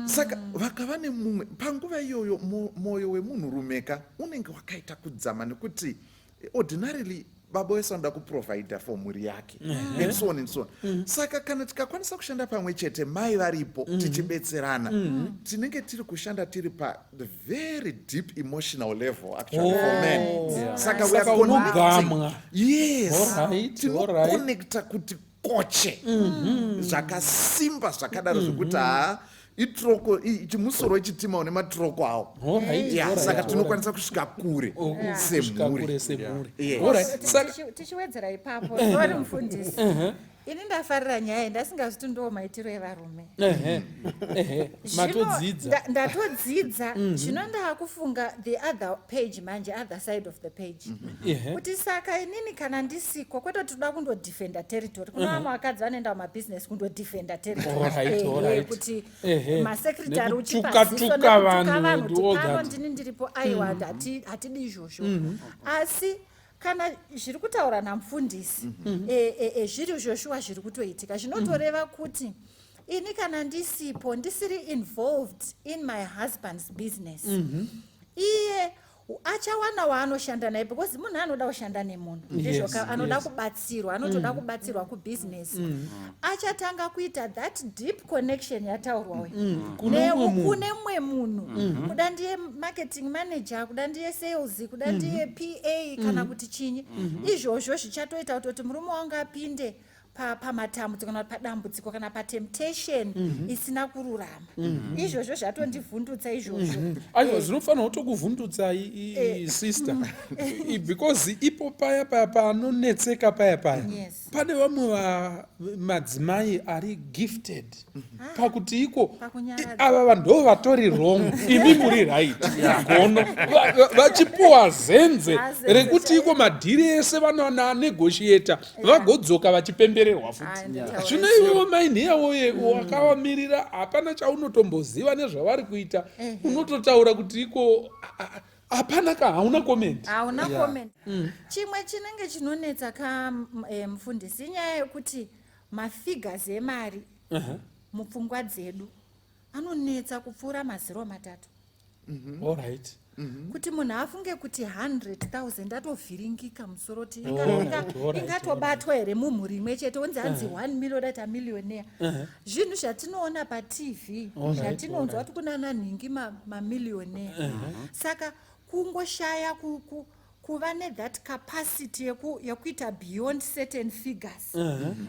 Saka vakava nemumwe panguva iyoyo mwoyo wemunhurumeka unenge wakaita kudzama nekuti ordinarily baba wese anoda kuprovida for mhuri yake and so on and so on. Saka kana tikakwanisa kushanda pamwe chete mai varipo tichibetserana tinenge tiri kushanda tiri pa the very deep emotional level actually for men. Saka we are connecting. Yes. Tinoconnecta kuti koche zvakasimba zvakadaro zvokuti itroko chimusoro ichitima une matroko awo. Saka tinokwanisa kusvika kure semhuri. Tichiwedzera ipapo ori mufundisi ini ndafarira nyaya ndasingazivi kuti ndo maitiro evarume. Ndatodzidza zvino ndakufunga the other page manje, other side of the page, kuti saka inini kana ndisikwa kwete toda kundodefenda territory. Kuna vamwe vakadzi vanoenda mumabhizinesi kundodefenda territory kuti masekretary uchipaziswa vanhu pano ndini ndiripo aiwa hatidi izvozvo. Asi kana zviri kutaura namufundisi zviri zvoshua zviri kutoitika zvinotoreva kuti ini kana ndisipo ndisiri involved in my husband's business, iye achawana waanoshanda naye because munhu anoda kushanda nemunhu ndizvo anoda kubatsirwa, anotoda kubatsirwa kubhizinesi. Achatanga kuita that deep connection yataurwa kune mumwe munhu, kuda ndiye marketing manager, kuda ndiye sales, kuda ndiye PA kana kuti chinyi. Izvozvo zvichatoita kuti murume wangu apinde pamatambudziko kana padambudziko kana patemptation isina kururama. Izvozvo zvatondivhundutsa izvozvo. Aiwa, zvinofanira kutokuvhundutsa sister because ipo paya panonetseka paya pane vamwe madzimai ari gifted pakuti iko ava vanhu ndo vatori wrong, imi muri right. Gono vachipuwa zenze rekuti iko madhiri ese vanonegotiata vagodzoka vachipembererwa futi. Zvino iwewo maini yawoye wakawamirira hapana chaunotomboziva nezvavari kuita, unototaura kuti iko hapana hauna comment. Chimwe chinenge chinonetsa mufundisi inyaya yekuti mafigures emari mupfungwa dzedu anonetsa kupfuura maziro matatu. Alright. Kuti munhu afunge kuti 100,000 atovhiringika musoro kuti ingatobatwa here mumhuri imwe chete unzi hanzi 1 million data millionaire. Zvinhu zvatinoona paTV zvatinonzwa kuti kuna nanhingi mamillionaire. Saka kungoshaya kuva nethat capacity yekuita beyond certain figures.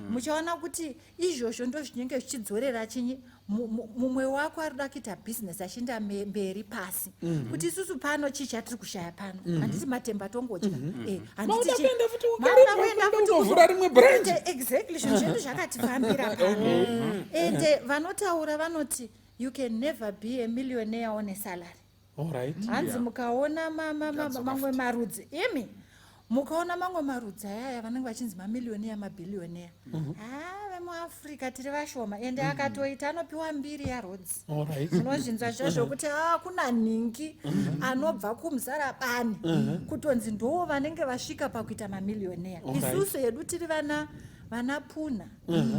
Muchaona kuti izvozvo ndo zvinenge zvichidzorera chinyi mumwe wako arida kuita business achinda mberi pasi kuti isusu pano chii chatiri kushaya pano, handiti matemba tongodya, exactly zvinhu zvedu zvakatifambira pano. Ende vanotaura vanoti you can never be a millionaire on a salary. Hanzi mukaona mamwe marudzi mukaona mamwe marudzi ayaya vanenge vachinzi mamillionaire mabillionaire, vemuafrica tiri vashoma, ende akatoita anopiwa 2 yarodzi. Unozvinzwa zvazvo kuti kuna nhingi anobva kumuzarabani kutonzi ndo vanenge vasvika pakuita mamillionaire. Isusu hedu tiri vana puna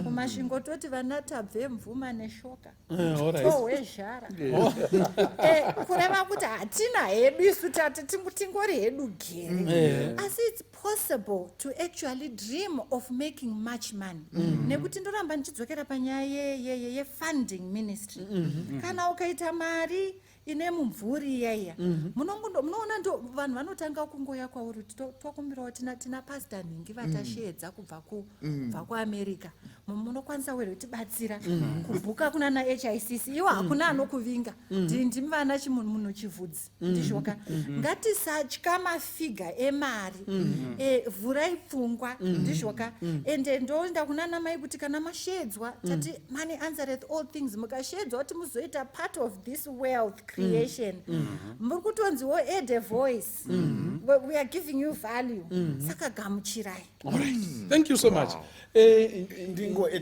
kumasvingo toti vana tabve mvuma neshoka tohwe zhara kureva kuti hatina hedu isu tati tingori hedu gere. Asi it's possible to actually dream of making much money. Nekuti ndoramba ndichidzokera panyaya ye funding ministry. Kana ukaita mari ine mumvuri iyaiya munoona ndo vanhu vanotanga kungoya kwauri kuti tokumbirawo tina pastor Nhingi vatashedza kubva kuamerica munokwanisa were kutibatsira kubhuka kuna naHICC iwo hakuna anokuvinga ndimi vana chimunhu chivhudzi ndizvoka ngatisatya mafiga emari vhurai pfungwa ndizvoka ende ndoenda kuna namai kuti kana mashedzwa tati money answereth all things mukashedzwa kuti muzoita part of this wealth creation muri kutonziwo add a voice we are giving you value saka gamuchirai. Thank you so much.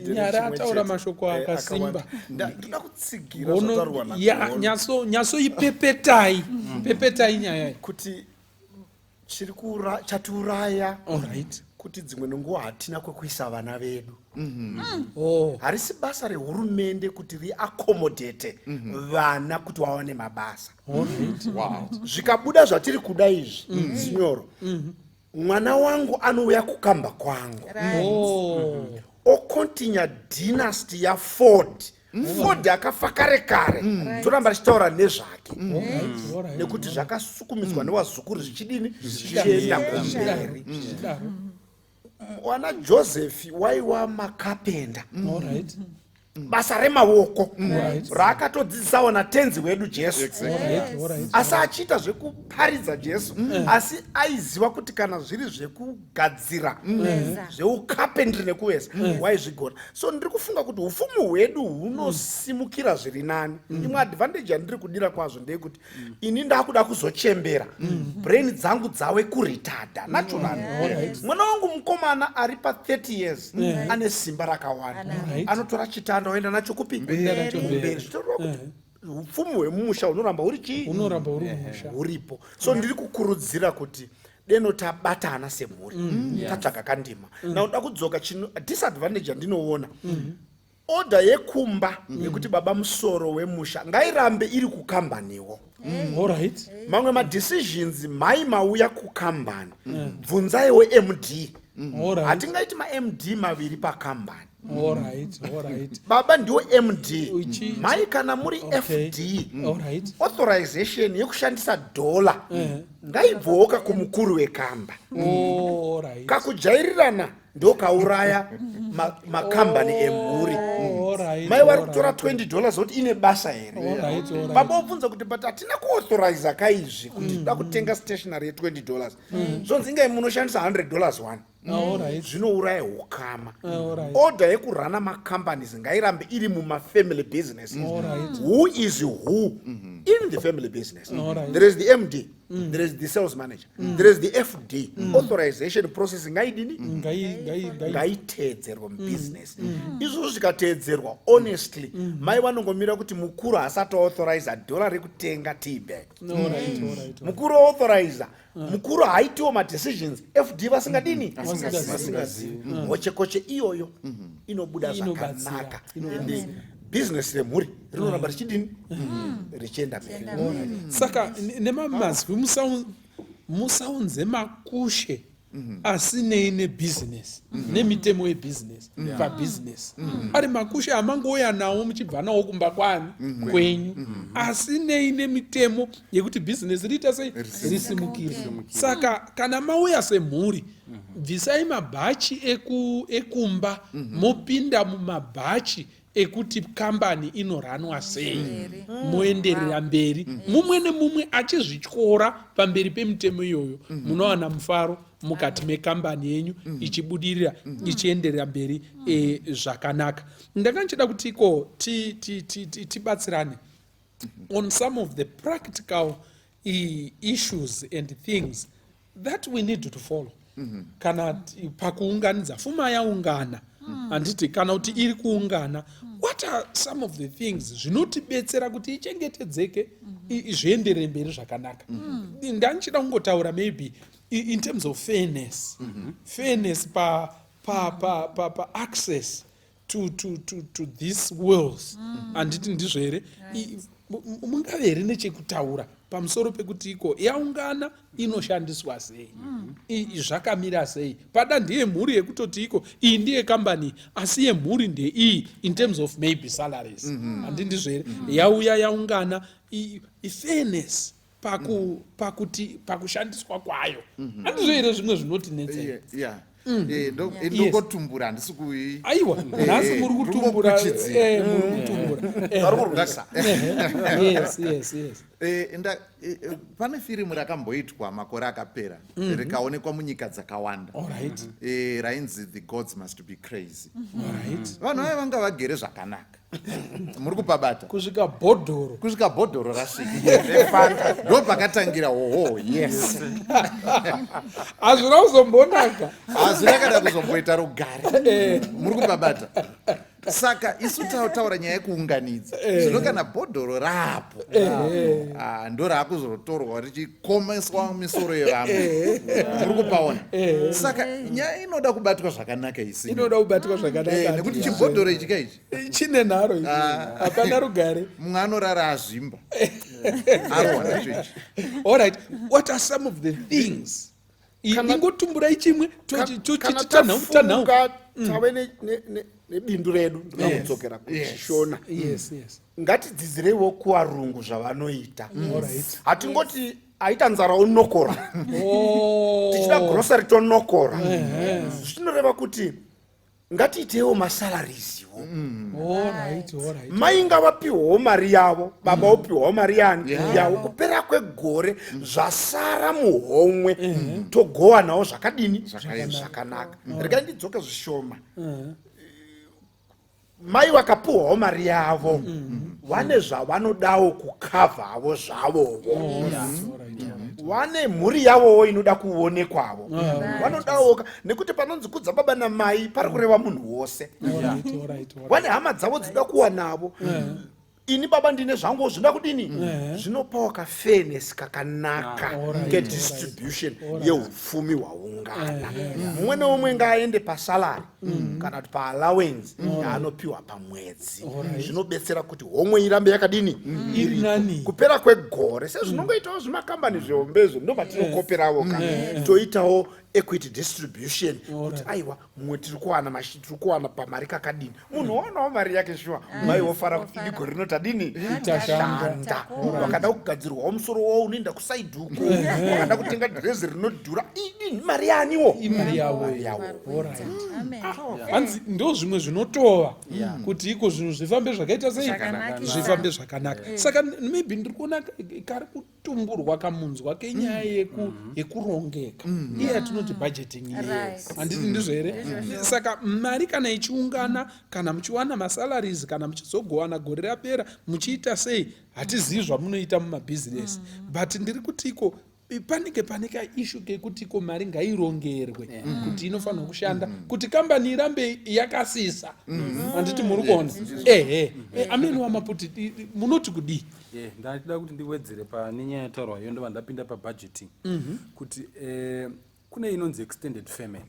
Nyara taura mashoko akasimba ndoda kutsigira zvatarwa nyaso ipepetai pepetai nyaya kuti chatiuraya kuti dzimwe nenguva hatina kwekuisa vana vedu. Harisi basa rehurumende kuti riakomodhete vana kuti vawane mabasa. Zvikabuda zvatiri kuda izvi sinyoro mwana wangu anouya kukamba kwangu okontinya dynasty yaFord. Ford akafa kare kare toramba richitaura nezvake nekuti zvakasukumidzwa nevazukuru zvichidini zvichienda kumberi. Wana Joseph waiwa makapenda basa remaoko raakatodzidzisawo natenzi wedu Jesu asi achiita zvekuparidza Jesu asi aiziva kuti kana zviri zvekugadzira zveukapendri nekuveza waizvigona. So ndiri kufunga kuti ufumu hwedu hunosimukira zviri nani. Imwe advantage yandiri kudira kwazvo ndeyekuti ini ndakuda kuzochembera brain dzangu dzawe kuritada naturally. Mwana wangu mukomana ari pa 30 years ane simba rakawanda anotora chitanda oenda nacho kupi kumberi. Zvitorwa kuti upfumu hwemumusha unoramba uri chii huripo. So ndiri kukurudzira kuti deno tabatana semhuri tatsvaga kandima. Nauda kudzoka disadvantage yandinoona order yekumba yekuti baba musoro wemusha ngairambe iri kukambaniwo. Mamwe madecisions mai mauya kukambani bvunzaiwo MD. Hatingaiti maMD maviri pakambani. Baba ndiwo MD mai kana muri FD authorization yekushandisa dollar ngaibvoka kumukuru wekamba. Kakujairirana ndokauraya makambani emhuri. Mai vari kutora $20 kuti ine basa here. Baba obvunza kuti but hatina kuauthoriza kaizvi kuti toda kutenga stationary $20 zvonzi ingai munoshandisa $100 one. Zvinouraya ukama. Order yekurana macompanies ngairambe iri mumafamily business. Who is who in the family business? There is the MD, there is the sales manager, there is the FD. Authorization process ngaidini ngaiteedzerwa mubusiness. Izvo zvikateedzerwa honestly mai vanongomira kuti mukuru hasati authorize dollar rekutenga tea bag. Mukuru authorize mukuru haitiwo madecisions FD vasingadini vasingazivi. Koche iyoyo inobuda zvakanaka. Business remhuri rinoramba richidini richienda mberi. Saka nemamazwi musaunze makushe asinei nebusiness nemitemo yebusiness pabusiness ari makushe amangouya nawo muchibva nawo kumba kwenyu asinei nemitemo yekuti business riita sei risimukire. Saka kana mauya semhuri bvisai mabhachi ekumba mopinda mumabhachi ekuti kambani inoranwa sei moenderera mberi mumwe nemumwe achizvityora pamberi pemitemo iyoyo munowana mufaro mukati mekambani yenyu ichibudirira ichienderera mberi zvakanaka. Ndakanchida kuti tibatsirane on some of the practical issues and things that we need to follow. Kana pakuunganidza fuma yaungana handiti kana kuti iri kuungana what are some of the things zvinotibetsera kuti ichengetedzeke zvienderere mberi zvakanaka. Ndanchida kungotaura maybe in terms of fairness pa access to these worlds handiti ndizvo here mungave here nechekutaura pamusoro pekuti iko yaungana inoshandiswa sei, zvakamira sei. Pada ndiye mhuri yekutoti iko iyi ndiye kambani asi yemhuri ndeiyi in terms of maybe salaries. Handi ndizvo here yauya yaungana fairness pakushandiswa kwayo. Handizvo here zvimwe zvinotinetsei. ndokotumbura handisi kui aiwa nhasi muri kutumbura pane firimu rakamboitwa makore akapera rikaonekwa munyika dzakawanda rainzi The Gods Must Be Crazy. Vanhu vaya vanga vagere zvakanaka muri kupabata kusvika bhodhoro rasvika ndo pakatangira hoho yes hazvina kuzombonaka hazvina kada kuzomboita rugare muri kupabata. Saka isu tautaura nyaya yekuunganidza zvino kana bhodhoro rapo ndo raakuzotorwa richikomeswa misoro yevamwe muri kupaona. Saka nyaya inoda kubatwa zvakanaka isi nekuti chibhodhoro ichi kaichi chine nharo ichi hapana rugare mumwe anorara azvimba arwana choichi. Alright, what are some of the things ingotumburai chimwe tochitanhau tave nebindu redu ndinokudzokera kuchishona. Ngatidzidzireiwo kuvarungu zvavanoita. Hatingoti aita nzara onokora tichida grosari tonokora. Zvinoreva kuti ngatiitewo masalariziwo. Mai ngavapiwawo mari yavo, baba upiwawo mari yavo kupera kwegore, zvasara muhomwe togowanawo zvakadini zvakanaka. Regai ndidzoke zvishoma. Mai vakapiwawo mari yavo vane zvavanodawo kukavhavo zvavovo. Vane mhuri yavowo inoda kuonekwavo vanodawo nekuti panonzi kudza baba namai pari kureva munhu wose. Vane hama dzavo dzinoda kuwanavo. Ini baba ndine zvangu zvinoda kudini zvinopawo kafairness kakanaka ngedistribution yeupfumi hwaungana. Mumwe neumwe ngaaende pasalary kana kuti paallowance yaanopiwa pamwedzi. Zvinobetsera kuti homwe irambe yakadini iri kupera kwegore. Sezvinongoitawo zvimakambani zvehombezvo ndo matinokoperawo toitawo equity distribution kuti aiwa mumwe tiri kuwana pamari kakadini munhu wanawo mari yake shuwa mai wofara kuti ini gore rinotadini itashanda. Wakada kugadzirwawo musoro wawo unoenda kusaidhuku wakada kutenga dhirezi rinodhura idini mari yaniwo imari yavo. Hanzi ndo zvimwe zvinotova kuti iko zvinhu zvifambe zvakaita sei zvifambe zvakanaka. Saka maybe ndiri kuona kari kutumburwa kamunzwa kenyaya yekurongeka iye yatinoti budgeting. Handiti ndizvo here. Saka mari kana ichiungana kana muchiwana masalaries kana muchizogowana gore rapera muchiita sei hatizivi zvamunoita mumabhizinesi but ndiri kuti iko panenge ishu kekuti iko mari ngairongerwe kuti inofanirwa kushanda kuti kambani irambe yakasisa. Handiti muri kuona ameni wamaputi munoti kudii. Ndachida kuti ndiwedzere pane nyaya yataurwa iyo ndova ndapinda pabudgeting kuti kune inonzi extended family.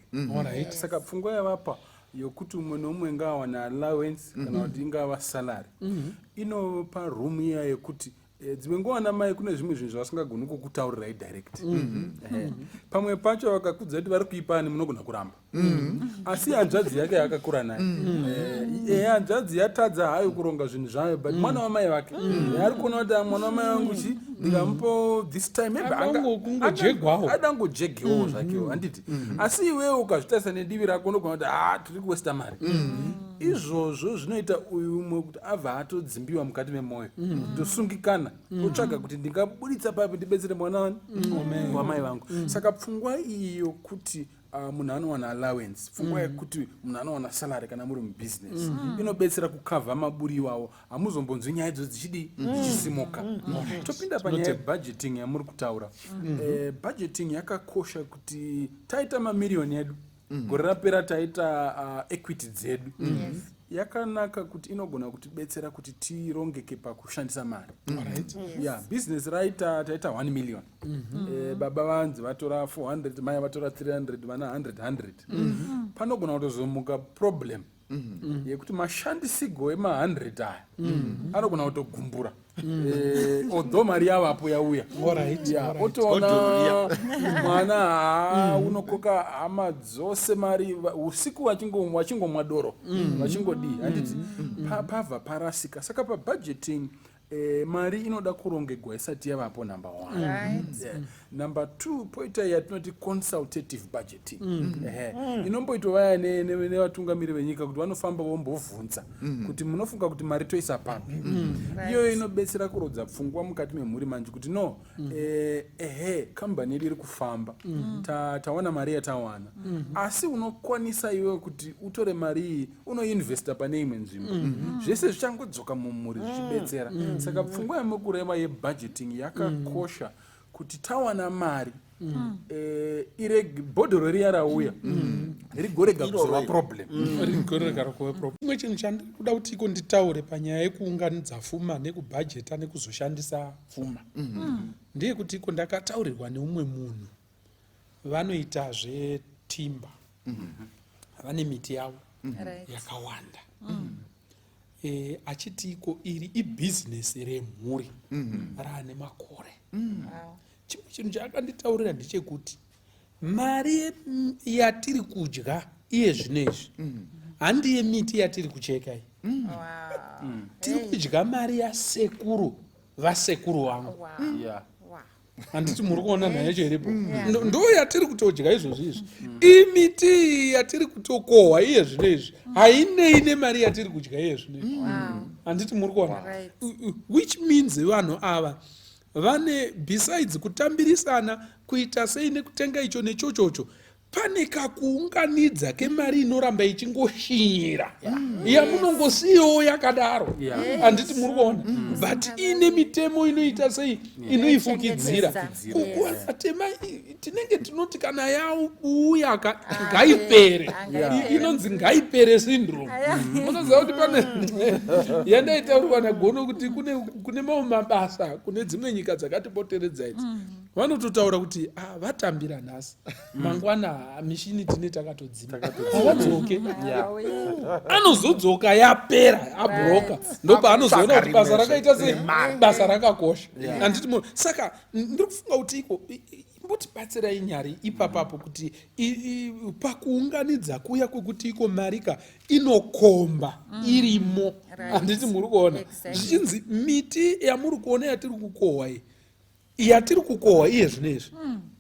Saka pfungwa yavapa yokuti umwe nomumwe ngawana allowance kana kuti ingava salary inopa room iya yekuti dzimwe nguva namai kune zvimwe zvinhu zvavasingagoni kukutaurirai direct. Pamwe pacho vakakudza kuti vari kuipani munogona kuramba asi hanzvadzi yake yakakura naye hanzvadzi yatadza hayo kuronga zvinhu zvayo but mwana wamai vake ari kuona kuti mwana wamai vangu ndikamupo this time adangojegewo zvakewo handiti. Asi iwewe ukazvitarisa nedivi rako unogona kuti tiri kuwesta mari. Izvozvo zvinoita uyu umwe kuti abva atodzimbiwa mukati memwoyo tosungikana otsvaga kuti ndingaburitsa papi ndibetsere mwana wamai vangu. Saka pfungwa iyo kuti munhu anowana allowance, pfungwa yekuti munhu anowana salary kana muri mubusiness inobetsera kukavha maburi iwawo. Hamuzombonzwi nyaya idzo dzichisimuka. Topinda panyaya yebudgeting yamuri kutaura. Budgeting yakakosha kuti taita mamiriyoni edu gore rapera taita equity dzedu yakanaka kuti inogona kutibetsera kuti tirongeke pakushandisa mari. Business raita taita 1 million baba vanzi vatora 400 mai vatora 300 vana 100 panogona kutozomuka problem yekuti mashandisigo ema100 aya anogona kutogumbura although mari yavapo yauya otoona mwana unokoka hama dzose mari usiku vachingomwa doro vachingodii handiti pabva parasika. Saka pabudgeting mari inoda kurongegwa isati yavapo number 1. Number 2 poita yatinoti consultative budgeting. Inomboitwa vaya nevatungamiri venyika kuti vanofamba vombovhunza kuti munofunga kuti mari toisa papi. Iyo inobetsera kurodza pfungwa mukati memhuri manje kuti no kambani yedu iri kufamba tawana mari yatawana asi unokwanisa iwe kuti utore mari iyi unoinvesta pane imwe nzvimbo zvese zvichangodzoka mumhuri zvichibetsera. Saka pfungwa yemukurema yebudgeting yakakosha kuti tawana mari bhodhoro riya rauya rigorega kuzova problem. Chimwe chinhu chandiri kuda kuti iko nditaure panyaya yekuunganidza pfuma nekubhajeta nekuzoshandisa pfuma ndeye kuti iko ndakataurirwa neumwe munhu vanoita zvetimba vane miti yavo yakawanda achiti iko iri ibhizinesi remhuri raane makore. Chimwe chinhu chaakanditaurira ndechekuti mari yatiri kudya iye zvinezvi handiye miti yatiri kucheka iyi. Tiri kudya mari yasekuru vasekuru vangu. Handiti muri kuona nayo chiripo ndo yatiri kutodya izvozvi izvi. Imiti yatiri kutokohwa iye zvinezvi hainei nemari yatiri kudya iye zvinezvi. Handiti muri kuona, which means vanhu ava vane besides kutambirisana kuita sei nekutenga icho nechochocho pane kakuunganidza kemari inoramba ichingoshinyira yamunongosiyiwo yakadaro. Handiti muri kuona, but ine mitemo inoita sei inoifukidzira kukuvatema tinenge tinoti kana yauya ngaipere inonzi ngaipere syndrome. Munoziva kuti pane yandaitaurwa nagono kuti kune mamwe mabasa kune dzimwe nyika dzakatipoteredza idzi vanototaura kuti vatambira nhasi mangwana mishini tine takatodzima hawadzoke anozodzoka yapera abhuroka ndopaanozoona kuti basa rakaita sei basa rakakosha. Saka ndiri kufunga kuti iko imbotibatsirai nyari ipapapo kuti pakuunganidza kuya kwekuti iko marika inokomba irimo. Handiti muri kuona zvichinzi miti yamuri kuona yatiri kukohwa iyi yatiri kukohwa iye zvinezvi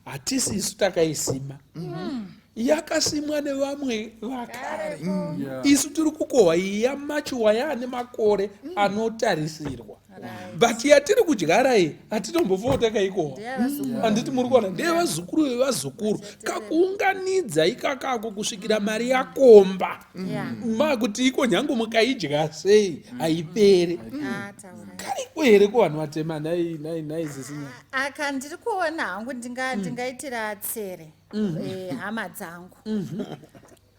hatisi isu takaisima yakasimwa nevamwe vakare. Isu tiri kukohwa iyi yamachiwa yaane makore anotarisirwa but yatiri kudyara iyi hatitombofawo takaikohwa. Handiti muri kuona ndevazukuru vevazukuru kakuunganidza ikakako kusvikira mari yakomba makuti iko nyange mukaidya sei haipere. Kaiko here kuvanhu vatema naizisinya aka ndiri kuona hangu ndingaitira tsere hama dzangu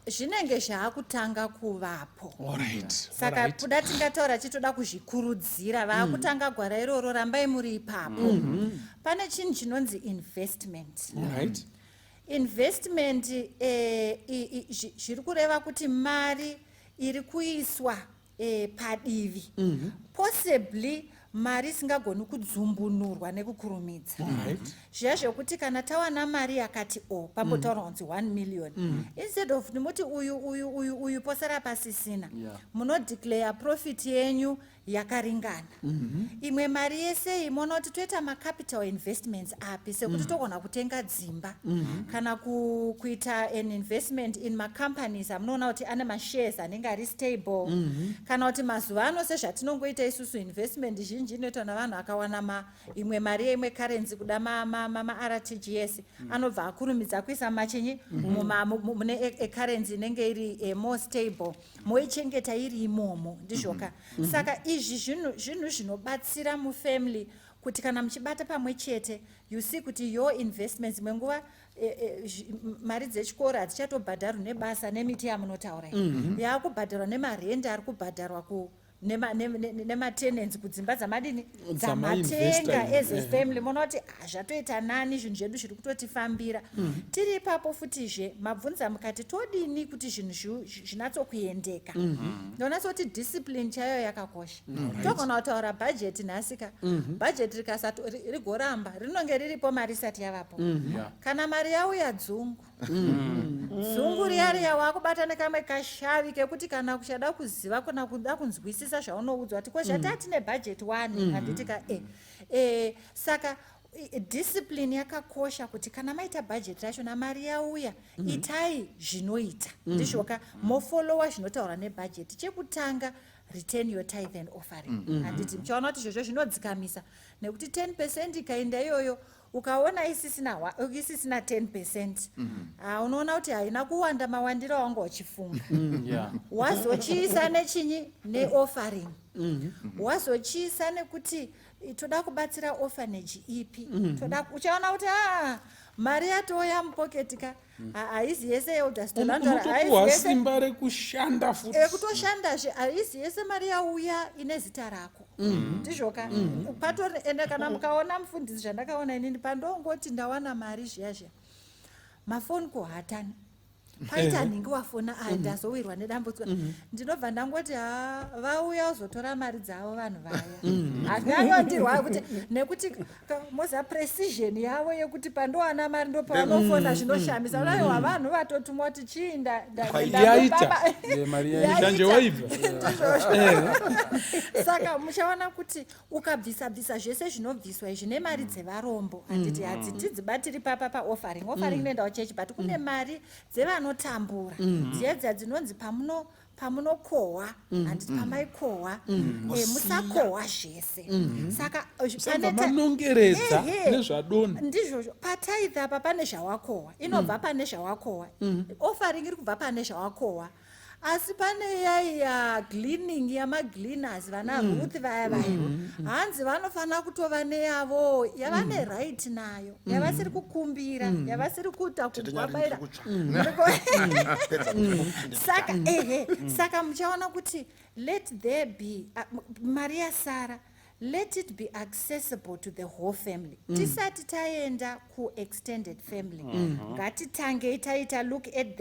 zvinenge zvaakutanga kuvapo. Saka kuda tingataura chitoda kuzvikurudzira vaakutanga gwara iroro rambai muri ipapo. Pane chinhu chinonzi investment. Investment zviri kureva kuti mari iri kuiswa padivi possibly mari isingagoni kudzumbunurwa nekukurumidza. Zviya zvokuti kana tawana mari yakati pambotaura kunzi 1 million instead of nimoti uyu posara pasisina munodeclare profit yenyu yakaringana. Imwe mari yese imona kuti toita macapital investments api sekuti togona kutenga dzimba kana kuita an investment in macompanies amunoona kuti ane mashares anenge ari stable kana kuti mazuva ano sezvatinongoita isusu investment zhinji inoitwa navanhu akawana imwe mari yeimwe currency kuda ma-RTGS anobva akurumidza kuisa machinyi mune currency inenge iri more stable moichengeta iri imomo ndizvoka. Saka izvi zvinhu zvinobatsira mufamily kuti kana muchibata pamwe chete you see kuti your investments imwe nguva mari dzechikoro hadzichatobhadharwa nebasa nemiti yamunotaura yaakubhadharwa nemarende ari kubhadharwa nematenants kudzimba dzamadini Dzamainvesta dzamatenga as a in, family mona kuti zvatoita nani zvinhu zvedu zviri kutotifambira tiri ipapo futizve mabvunza mukati todini kuti zvinhu zvinatsokuendeka ndonatsoti discipline chayo yakakosha togona kutaura bhajeti nhasika bhajeti rikasato rigoramba rinonge riripo mari isati yavapo kana mari yauya dzungu dzungu riya wakubata nekamwe kashavi kekuti kana kuchada kuziva kana kuda kunzwisisa zvaunoudzwa kuti kozvatatine bhajeti 1 handitika saka discipline yakakosha kuti kana maita bhajeti racho namari yauya itai zvinoita ndizvoka mofolowa zvinotaura nebhajeti chekutanga return your tithe and offering handiti muchaona kuti izvozvo zvinodzikamisa nekuti 10% ikaenda iyoyo ukaona isisina 10% unoona kuti haina kuwanda mawandiro wanga uchifunga wazochiisa nechinyi neoffering wazochiisa nekuti toda kubatsira orphanage ipi uchaona kuti mari yatoya mupoketi ka haizi yese unotopuwa simba rekushanda futi ekutoshandazve haizi yese mari yauya ine zita rako ndizvoka ende kana mukaona mufundisi zvandakaona inini pandongoti ndawana mari zviya mafoni kuhatani paita nhingi wafona ndazowirwa nedambudziko ndinobva ndangoti vauya uzotora mari dzavo vanhu vaya hazvinyanyodirwa kuti nekuti moza precision yavo yekuti pandowana mari ndopavanofona zvinoshamisa unaiwa vanhu vatotumwa kuti chiinda shanje waibva saka muchaona kuti ukabvisabvisa zvese zvinobviswa izvi nemari dzevarombo handiti hadzitidzibatiri papa paoffering nendawo chechi but kune mari dzevanotambura dziedza dzinonzi pamunokohwa handiti pamaikohwa musakohwa zvese saka vanongeredza nezvadona ndizvozvo pataitha apa pane zvawakohwa inobva pane zvawakohwa offering iri kubva pane zvawakohwa asi pane yaiya cleaning yamagleaners vana Ruth vaya hanzi vanofana kutova neyavo yavane right nayo yavasiri kukumbira yavasiri kuita kubabaira saka muchaona kuti let there be mari yasara let it be accessible to the whole family tisati taenda ku-extended family ngatitange taita look at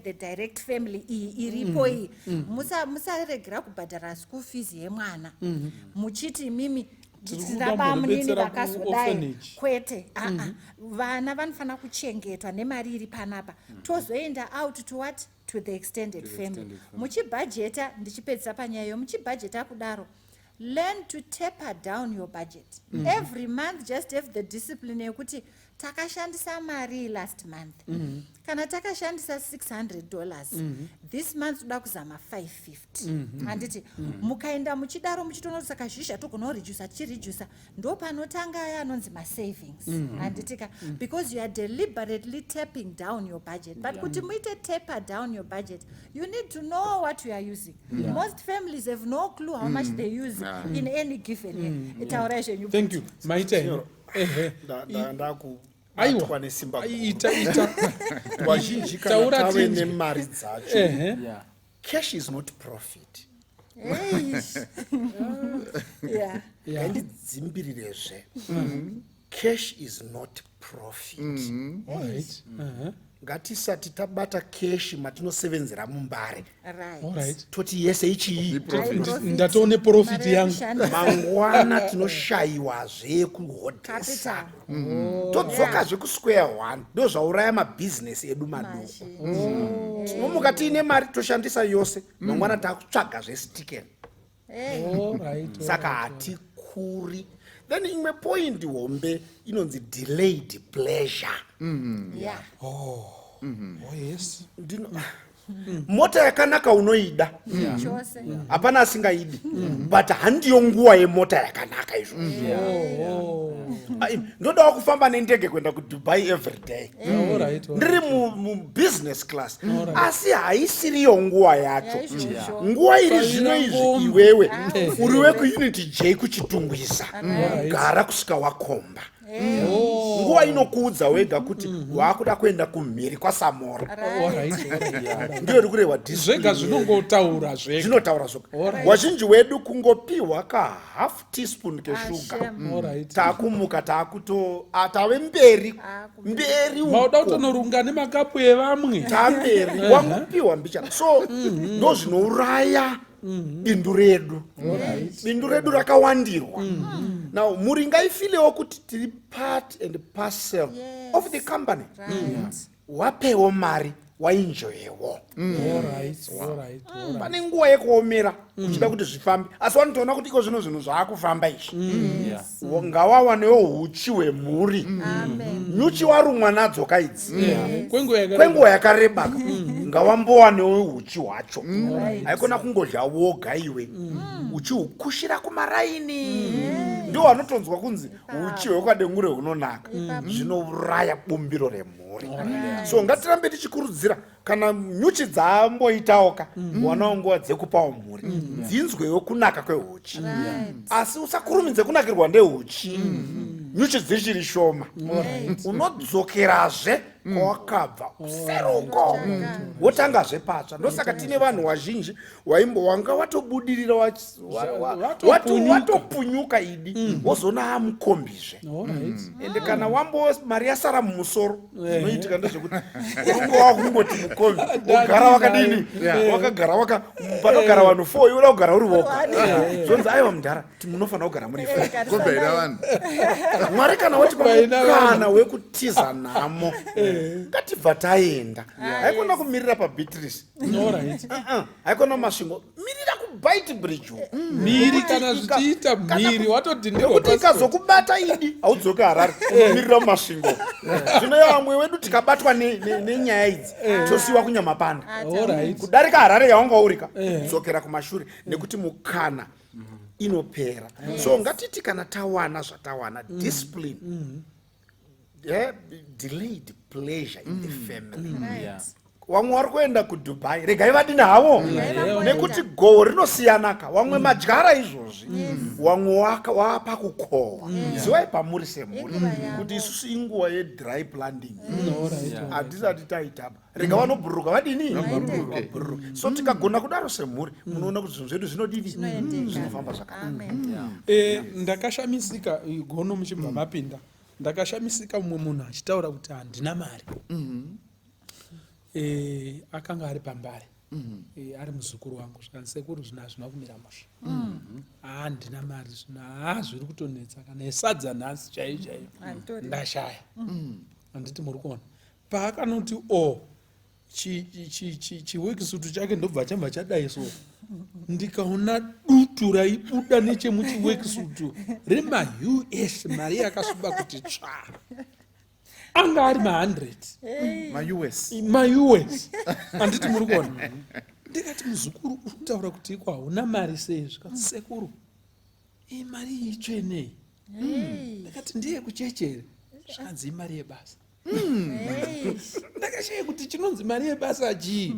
the direct family iripo iyi musaregera kubhadhara school fees yemwana muchiti mimi ndinabamnini vakazodai kwete vana vanofana kuchengetwa nemari iri panapa tozoenda out to what to the extended family muchibhajeta ndichipedzisa panyayo muchibhajeta kudaro learn to taper down your budget every month just have the discipline yekuti takashandisa mari last month kana takashandisa $600 this month toda kuzama 550 handiti mukaenda muchidaro muchitoona saka zhizha togonoredusa tichiredusa ndo panotanga aya anonzi masavings handitika because you are deliberately tapping down your budget but kuti muite taper down your budget you need to know what you are using most families have no clue how much they use in any given year itaura zvenyu thank you maita ndakubatwa nesimba wazhinji kana tave nemari dzacho cash is not profit ngandidzimbirirezve cash is not profit ngatisati tabata keshi matinosevenzera mumbare toti yese ichii ndatoone profiti yangu mangwana tinoshayiwazve kuhodhesa todzokazve kusquare one ndo zvauraya mabhizinesi edu maduku tinomuka tiine mari toshandisa yose mangwana takutsvagazve sticken saka hatikuri then imwe point hombe inonzi delayed pleasure yes mota yakanaka unoida hapana asingaidi but handiyo nguva yemota yakanaka izvozvo ndodawo kufamba nendege kuenda kudubai every day ndiri mubusiness class asi haisiriyo nguva yacho nguva iri zvino izvi iwewe uri wekuunity j kuchitungwisa gara kusvika wakomba nguva inokuudza wega kuti wakuda kuenda kumhiri kwasamora ndiyo ri kurehwa zvega zvinongotaura zvega zvinotaura zvoga wazhinji wedu kungopiwa ka-half teaspoon keshuga takumuka tave mberi mauda kutonorunga nemakapu evamwe tamberi wangupiwa mbichana so ndo zvinouraya bindu redu bindu redu rakawandirwa now muri ngaifilewo kuti tiri part and parcel of the company wapewo mari wainjoyewo pane nguva yekuomera uchida kuti zvifambe asi wanotoona kuti iko zvino zvinhu zvaakufamba izvi ngavawanewo huchi hwemhuri nyuchi warumwa nadzoka idzi kwenguva yakarebaka ngavambowanewo huchi hwacho haikona kungodya woga iwe uchihukushira kumaraini ndo wanotonzwa kunzi huchi hwekwadengure hunonaka zvinouraya bumbiro remhuri so ngatirambe tichikurudzira kana nyuchi dzamboitaoka wanawo nguva dzekupawo mhuri dzinzwewo kunaka kwehuchi asi usakurumidze kunakirwa ndehuchi nyuchi dzichiri shoma unodzokerazve kwawakabva seruko wotangazve patsva ndosaka tine vanhu vazhinji wanga watobudirira watopunyuka idi wozona amukombizve ende kana mari yasara mumusoro unoitika ndezvekuti urungo wakungoti mukombi wogara wakadini wakagara panogara vanhu 4 iuda kugara uri voga zvonzi aiwa mudhara munofanira kugara muri 4 mwari kana watipa mukana wekutiza nhamo ngatibva taenda haikona kumirira pabeatrice haikona masvingo mirira kubite bridge miri kana zvichiita miri watodhindirwa ikazokubata idi haudzoki harare unomirira mumasvingo zvino vamwe wedu tikabatwa nenyaya idzi tosiwa kunyamapanda kudarika harare yawanga urika dzokera kumashure nekuti mukana inopera so ngatiti kana tawana zvatawana discipline delayed pleasure in the family vamwe vari kuenda kudubai regai vadini havo nekuti goho rinosiyanaka vamwe madyara izvozvi vamwe wapa kukohwa zivai pamuri semhuri kuti isusu inguva yedry planting hatisati taitapa rega vanobhururuka vadini so tikagona kudaro semhuri munoona kuti zvinhu zvedu zvinodini zvinofamba zvakanaka ndakashamisika gono muchibva mapinda ndakashamisika mumwe munhu achitaura kuti handina mari akanga ari pambare ari muzukuru wangu zvikanzi sekuru zvino hazvina kumira musha handina mari zvino zviri kutonetsa kana esadza nhasi chaiyo chaiyo ndashaya handiti muri kuona paakanoti chiwekisutu chake ndobva chamba chadaiso ndikaona dutu raibuda nechemuchiwekisutu rema-US mari yakasviba kuti tsva anga ari ma-US handiti muri kuona ndikati muzukuru uri kutaura kuti iko hauna mari sei zvikati sekuru mari itsvenei ndakati ndiye kuchechere zvikanzi imari yebasa ndakashaya kuti chinonzi mari yebasa chii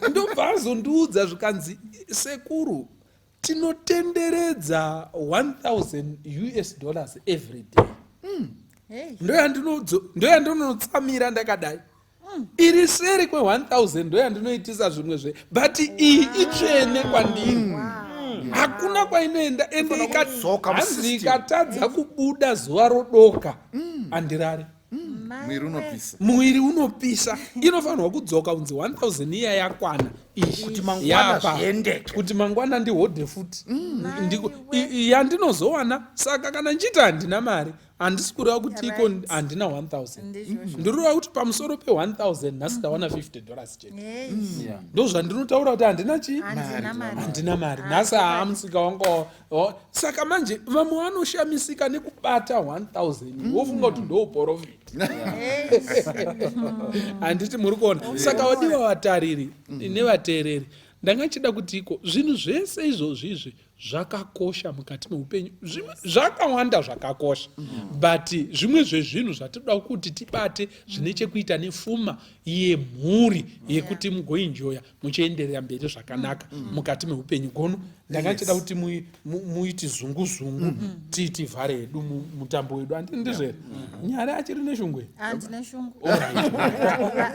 ndobva azondiudza zvikanzi sekuru tinotenderedza $1,000 every day ndoyandinotsamira ndakadai iri seri kwe-1,000 ndoyandinoitisa zvimwe zve but iyi itsvene kwandiri hakuna kwainoenda ende hanzi ikatadza kubuda zuva rodoka handirari mwiri unopisa inofanirwa kudzoka unzi 1,000 iya yakwana kuti mangwana ndihodhe futi yandinozowana saka kana nchiti handina mari handisi kureva kuti iko handina 1,000 ndirova kuti pamusoro pe-1,000 nhasi ndawana $50 chete ndo zvandinotaura kuti handina chii handina mari nhasi haamusika wanga saka manje vamwe vanoshamisika nekubata 1,000 wofunga kuti ndo profit handiti muri kuona saka wadiwa vatariri nevateereri ndanga chida kuti iko zvinhu zvese izvozvizvi zvakakosha mukati meupenyu. Zvakawanda zvakakosha, but zvimwe zvezvinhu zvatinoda kuti tibate zvine chekuita nepfuma yemhuri yekuti mugoenjoya muchienderera mberi zvakanaka mukati meupenyu. Gono ndakachida kuti muiti zungu-zungu tivhare hedu mutambo wedu. Handindizvere nyari achiri neshungwe? Handine shungu.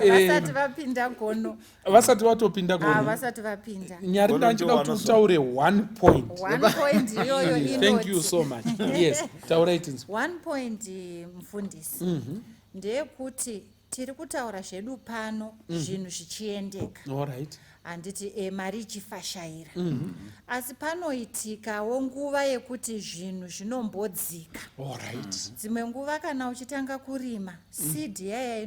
Vasati vapinda gono. Vasati vatopinda gono? Vasati vapinda. Nyari ndachida kuti utaure 1 point. 1 point iyoyo inoti. Thank you so much. Yes, taura itinzi. 1 point mufundisi. Ndeyekuti tiri kutaura zvedu pano zvinhu zvichiendeka. All right. Handiti mari ichifashaira. Asi panoitikawo nguva yekuti zvinhu zvinombodzika. All right. Dzimwe nguva kana uchitanga kurima, seed yaya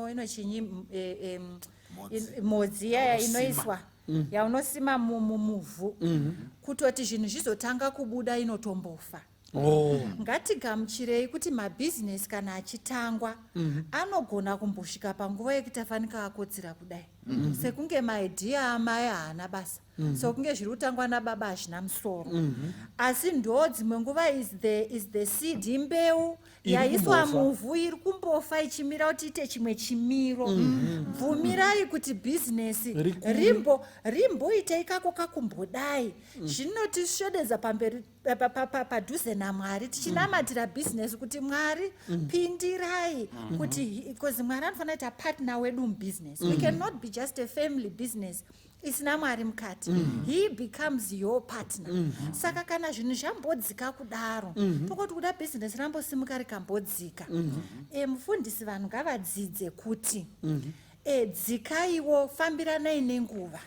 inochinyi modzi yaya inoiswa yaunosima mumuvhu, kutoti zvinhu zvizotanga kubuda inotombofa. Ngatigamuchirei kuti mabhizinesi kana achitangwa anogona kumbosvika panguva yekuti afanika akodzera kudai, sekunge maidhiya amai haana basa, sekunge zviri kutangwa nababa hazvina musoro, asi ndo dzimwe nguva is the seed, imbeu yaiswa muvhu iri kumbofa ichimira kuti ite chimwe chimiro. Bvumirai kuti bhizinesi rimboita ikako kakumbodai, zvinotisvededza pamberi padhuze naMwari, tichinamatira bhizinesi kuti Mwari pindirai, kuti kozi Mwari anofanira kuita partner wedu mubhizinesi. We cannot be just a family business isina Mwari mukati. He becomes your partner. Saka kana zvinhu zvambodzika kudaro, tokoti kuda bhizinesi rambosimuka rikambodzika, mufundisi vanhu ngavadzidze kuti dzikaiwo, fambiranai nenguva.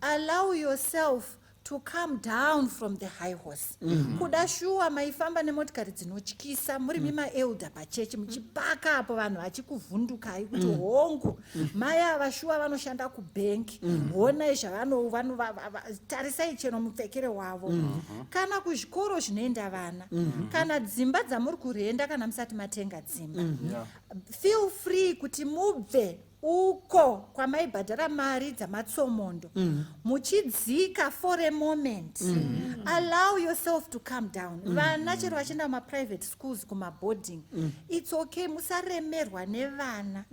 Allow yourself to come down from the high horse. Kuda shuwa maifamba nemotikari dzinotyisa, muri mimaelda pachechi muchipaka apo vanhu vachikuvhundukai kuti hongu mai ava shuwa vanoshanda kubhenki, honai tarisai cheno mupfekere wavo. Kana kuzvikoro zvinoenda vana, kana dzimba dzamuri kurenda kana musati matenga dzimba, feel free kuti mubve uko kwamaibhadhara mari dzamatsomondo muchidzika for a moment. Allow yourself to calm down. Vana chero vachienda kumaprivate schools, kumaboarding, it's okay, musaremerwa nevana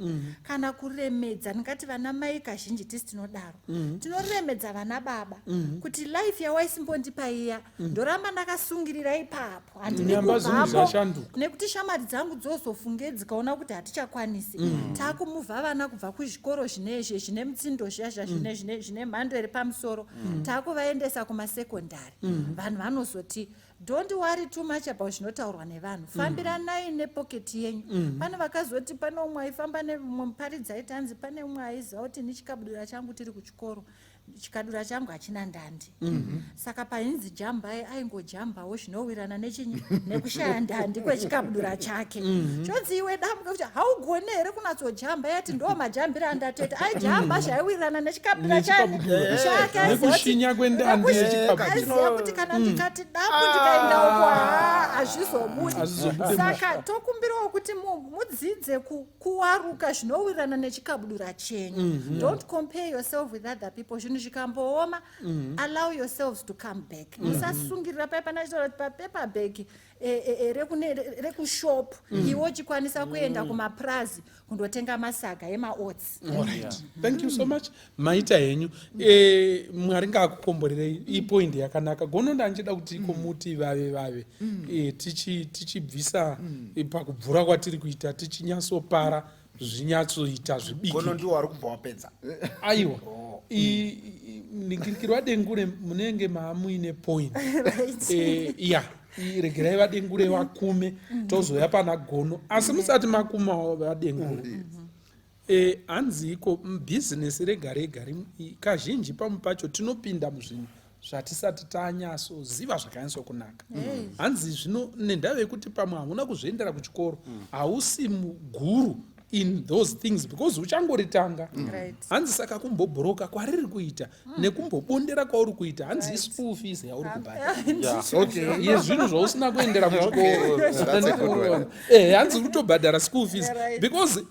kana kuremedza. Ndingati vana mai kazhinji tisi tinodaro, tinoremedza vana baba kuti life yawaisimbondipa iya ndoramba ndakasungirira ipapo, handidi kubvapo, nekuti shamari dzangu dzozofunge dzikaona kuti hatichakwanisi, takumuvha vana kubva kuzvikoro zvinezve zvine mutsindo zhazha zvine mhando iri pamusoro, takuvaendesa kumasekondari. Vanhu vanozoti don't worry too much about zvinotaurwa nevanhu, fambiranai nepoketi yenyu. Pane vakazoti pane umwe aifamba nemuparidzi aitanzi pane umwe aiziva kuti nichikabudura changu tiri kuchikoro, chikadura changu hachina ndandi, saka painzi jambai aingojambawo zvinowirirana nechinyi, nekushaya ndandi kwechikabudura chake. Chodzi iwe damuka kuti haugone here kunatsojamba, yati ndo majambire andatoita, aijamba zvaiwirirana nechikabudura chake, nekushinya kwendandi aiziva kuti kana ndikati damu ndikaenda uko hazvizobudi. Saka tokumbirawo kuti mudzidze kuwaruka zvinowirirana nechikabudura chenyu. Don't compare yourself with other people. Zvinhu zvikambooma, allow yourselves to come back. Musasungirira paipa nachitaura kuti papepa bag rekushop iwo uchikwanisa kuenda kumaprazi kundotenga masaga emaoats. Thank you so much. Maita henyu Mwari ngakukomborerei ipoint yakanaka. Gono ndanchida kuti komuti vave tichibvisa pakubvura kwatiri kuita, tichinyatsopara zvinyatsoita zvibiki. Gono ndiwo ari kubva wapedza. Aiwa. Ningirikirwa vadengure munenge maamuine point. Regerai vadengure vakume tozoya pana Gono, asi musati makuma vadengure. Hanzi iko bhizinesi rega rega kazhinji pamwe pacho tinopinda muzvinhu zvatisati tanyatsoziva zvakanyatso kunaka. Hanzi zvino nendava yekuti pamwe hauna kuzviendera kuchikoro, hausi muguru in those things because uchangoritanga. Hanzi saka kumbobhuroka kwariri kuita nekumbobondera kwauri kuita, hanzi school fees yauri kubhadhara. Yezvinhu zvausina kuendera kuchikoro, hanzi kutobhadhara school fees because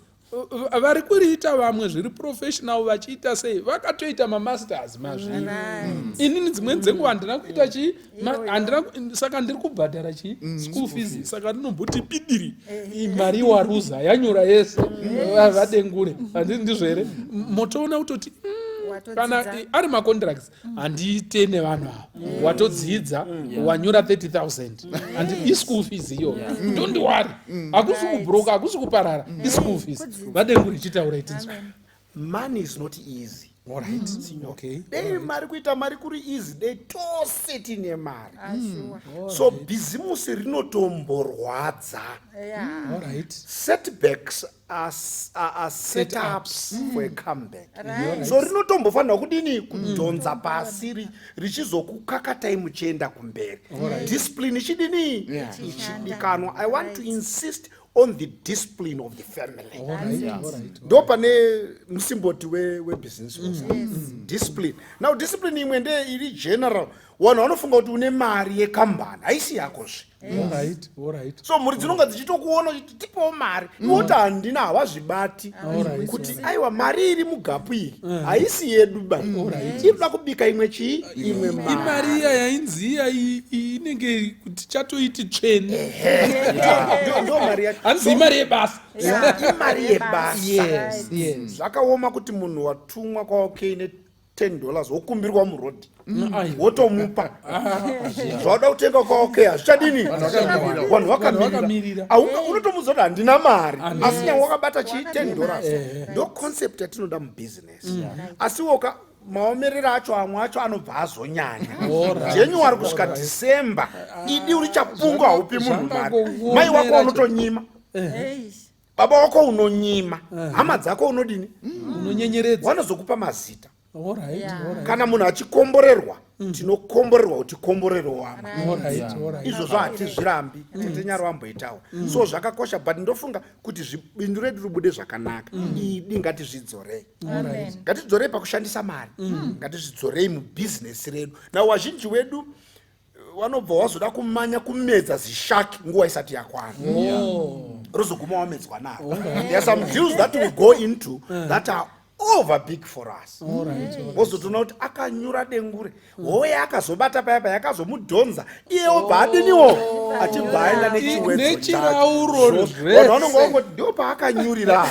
vari kuriita vamwe zviri professional vachiita sei vakatoita mamasters mazviri. Inini dzimweni dzenguva handina kuita chii saka ndiri kubhadhara chii school fees saka ndinomboti pidiri mari waruza yanyura yese vadengure ndizvo here motoona kutoti kana ari macontracts handiite nevanhu ava watodzidza wanyura 30,000 handi ischool fees iyo don't worry hakusi kubroka hakusi kuparara ischool fees vadenguri ichitaura itinzwa money is not easy. Alright. Okay. Dei mari kuita mari kuri easy dei tose tine mari. So bhizimusi rinotomborwadza. Alright. Setbacks are setups for a comeback. So rinotombofanira kudini kudhonza pasi richizokukakatai muchienda kumberi. Discipline ichidini ichidikanwa. I want to insist on the discipline of the family. Ndo pane musimboti webusiness discipline. Now discipline imwe nde iri general. Vanhu vanofunga kuti une mari yekambani haisi yakozve. So mhuri dzinonga dzichitokuona kuti tipewo mari iwoti handina havazvibati kuti aiwa mari iri mugapu iri haisi yedu bai inoda kubika imwe chii imwe imari iya yainzi iya inenge kuti chatoiti tsvene ndo mari hanzi imari yebasa imari yebasa zvakaoma kuti munhu watumwa kwaokeine $10 wokumbirwa murodhi wotomupa zvauda kutenga kwaokei hazvichadini vanhu vakamirira unotomudza kuti handina mari asi nyange wakabata chii $10 ndo concept yatinoda mubhizinesi asi woka maomerero acho amwe acho anobva azonyanya January kusvika December idi urichapunga haupi munhu mari mai wako unotonyima baba wako unonyima hama dzako unodini unonyenyeredza vanozokupa mazita kana munhu achikomborerwa tinokomborerwa kuti komborero wama izvozvo hatizvirambi tetenyari wamboitawo so zvakakosha but ndofunga kuti bindu redu ribude zvakanaka idi ngatizvidzorei ngatidzorei pakushandisa mari ngatizvidzorei mubhizinesi redu na wazhinji wedu wanobva wazoda kumanya kumedza zishaki nguva isati yakwana rozoguma wamedzwa naro. There are some deals that we go into that are over big for us. Wozotona kuti akanyura dengure hoye akazobata paya paya akazomudhonza iyewo bhadiniwo achibva aenda nechirauro vanonga vangoti ndo paakanyurira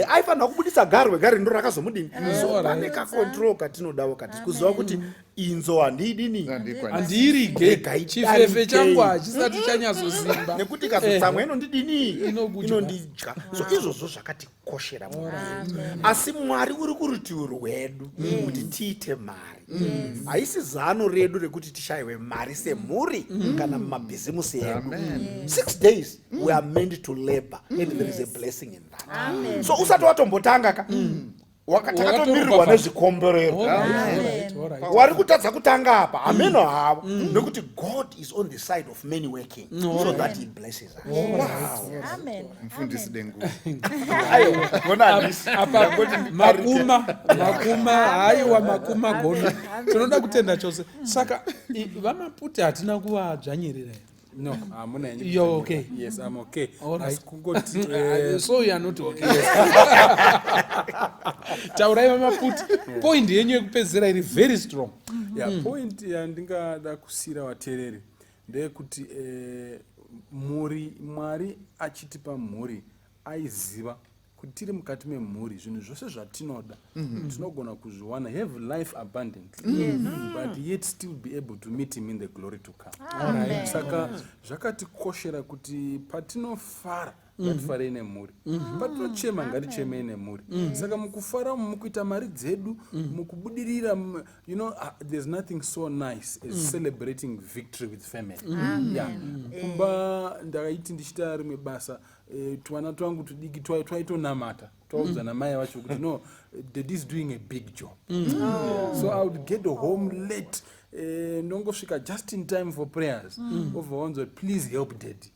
aifanira kubudisa garwe gari ndo rakazomudini so pane kakontrol katinodawo kati kuziva kuti inzo handidini handirige chifefe changu hachisati chanyazosimba nekuti kazotsamwa inondidini inondidya so izvozvo zvakatikoshera asi mwari uri kurutivi rwedu kuti tiite mari haisi zano redu rekuti tishayiwe mari semhuri kana mumabhizimusi edu 6 days we are meant to labor and there is a blessing in that. So usati watombotanga ka takatomirirwa nezvikomborero wari kutadza kutanga apa hameno havo nekuti God is on the side of many working so that he blesses us. Mfundisi dengu makuma haiwa makuma gono tinoda kutenda chose saka vamaputi hatina kuvadzvanyirira No, I'm You're okay. Yes, I'm okay. All right. So you are not okay. Taurai vamaputi point yenyu yekupedzera iri very strong. Yeah, point yandingada kusira vatereri ndeyekuti Mwari achitipa mhuri aiziva kuti tiri mukati memhuri zvinhu zvose zvatinoda tinogona kuzviwana have life abundantly but yet still be able to meet him in the glory to come. Saka zvakatikoshera kuti patinofara ngatifarei nemhuri patinochema ngatichemei nemhuri saka mukufara mukuita mari dzedu mukubudirira there's nothing so nice as celebrating victory with family. Kumba ndakaiti ndichita rimwe basa twana twangu tudiki twaitonamata twaudza namai vacho kuti no dad is doing a big job. So I would get home late ndongosvika just in time for prayers over wanzo please help daddy.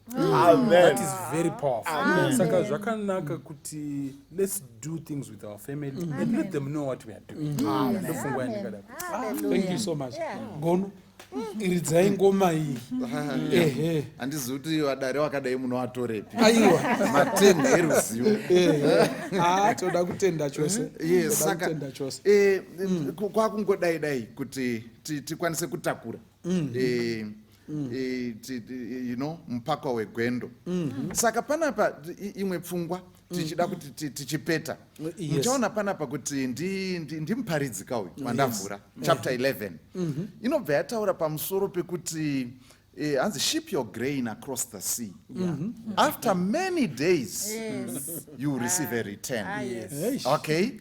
That is very powerful. Saka zvakanaka kuti let's do things with our family and let them know what we are doing. Thank you so much. Gono iridzai ngoma iyi. Ehe. Handizivi kuti vadare wakadai munovatorepi. Aiwa. Matende eruzivo. Toda kutenda chose. Yes, saka kwakungodai kuti tikwanise kutakura. Mpaka wegwendo. Saka panapa imwe pfungwa tichida kuti tichipeta. Muchaona panapa kuti ndimuparidzika uyu mandavhura chapter 11. Inobva yataura pamusoro pekuti hanzi ship your grain across the sea. After many days you will receive a return. Okay?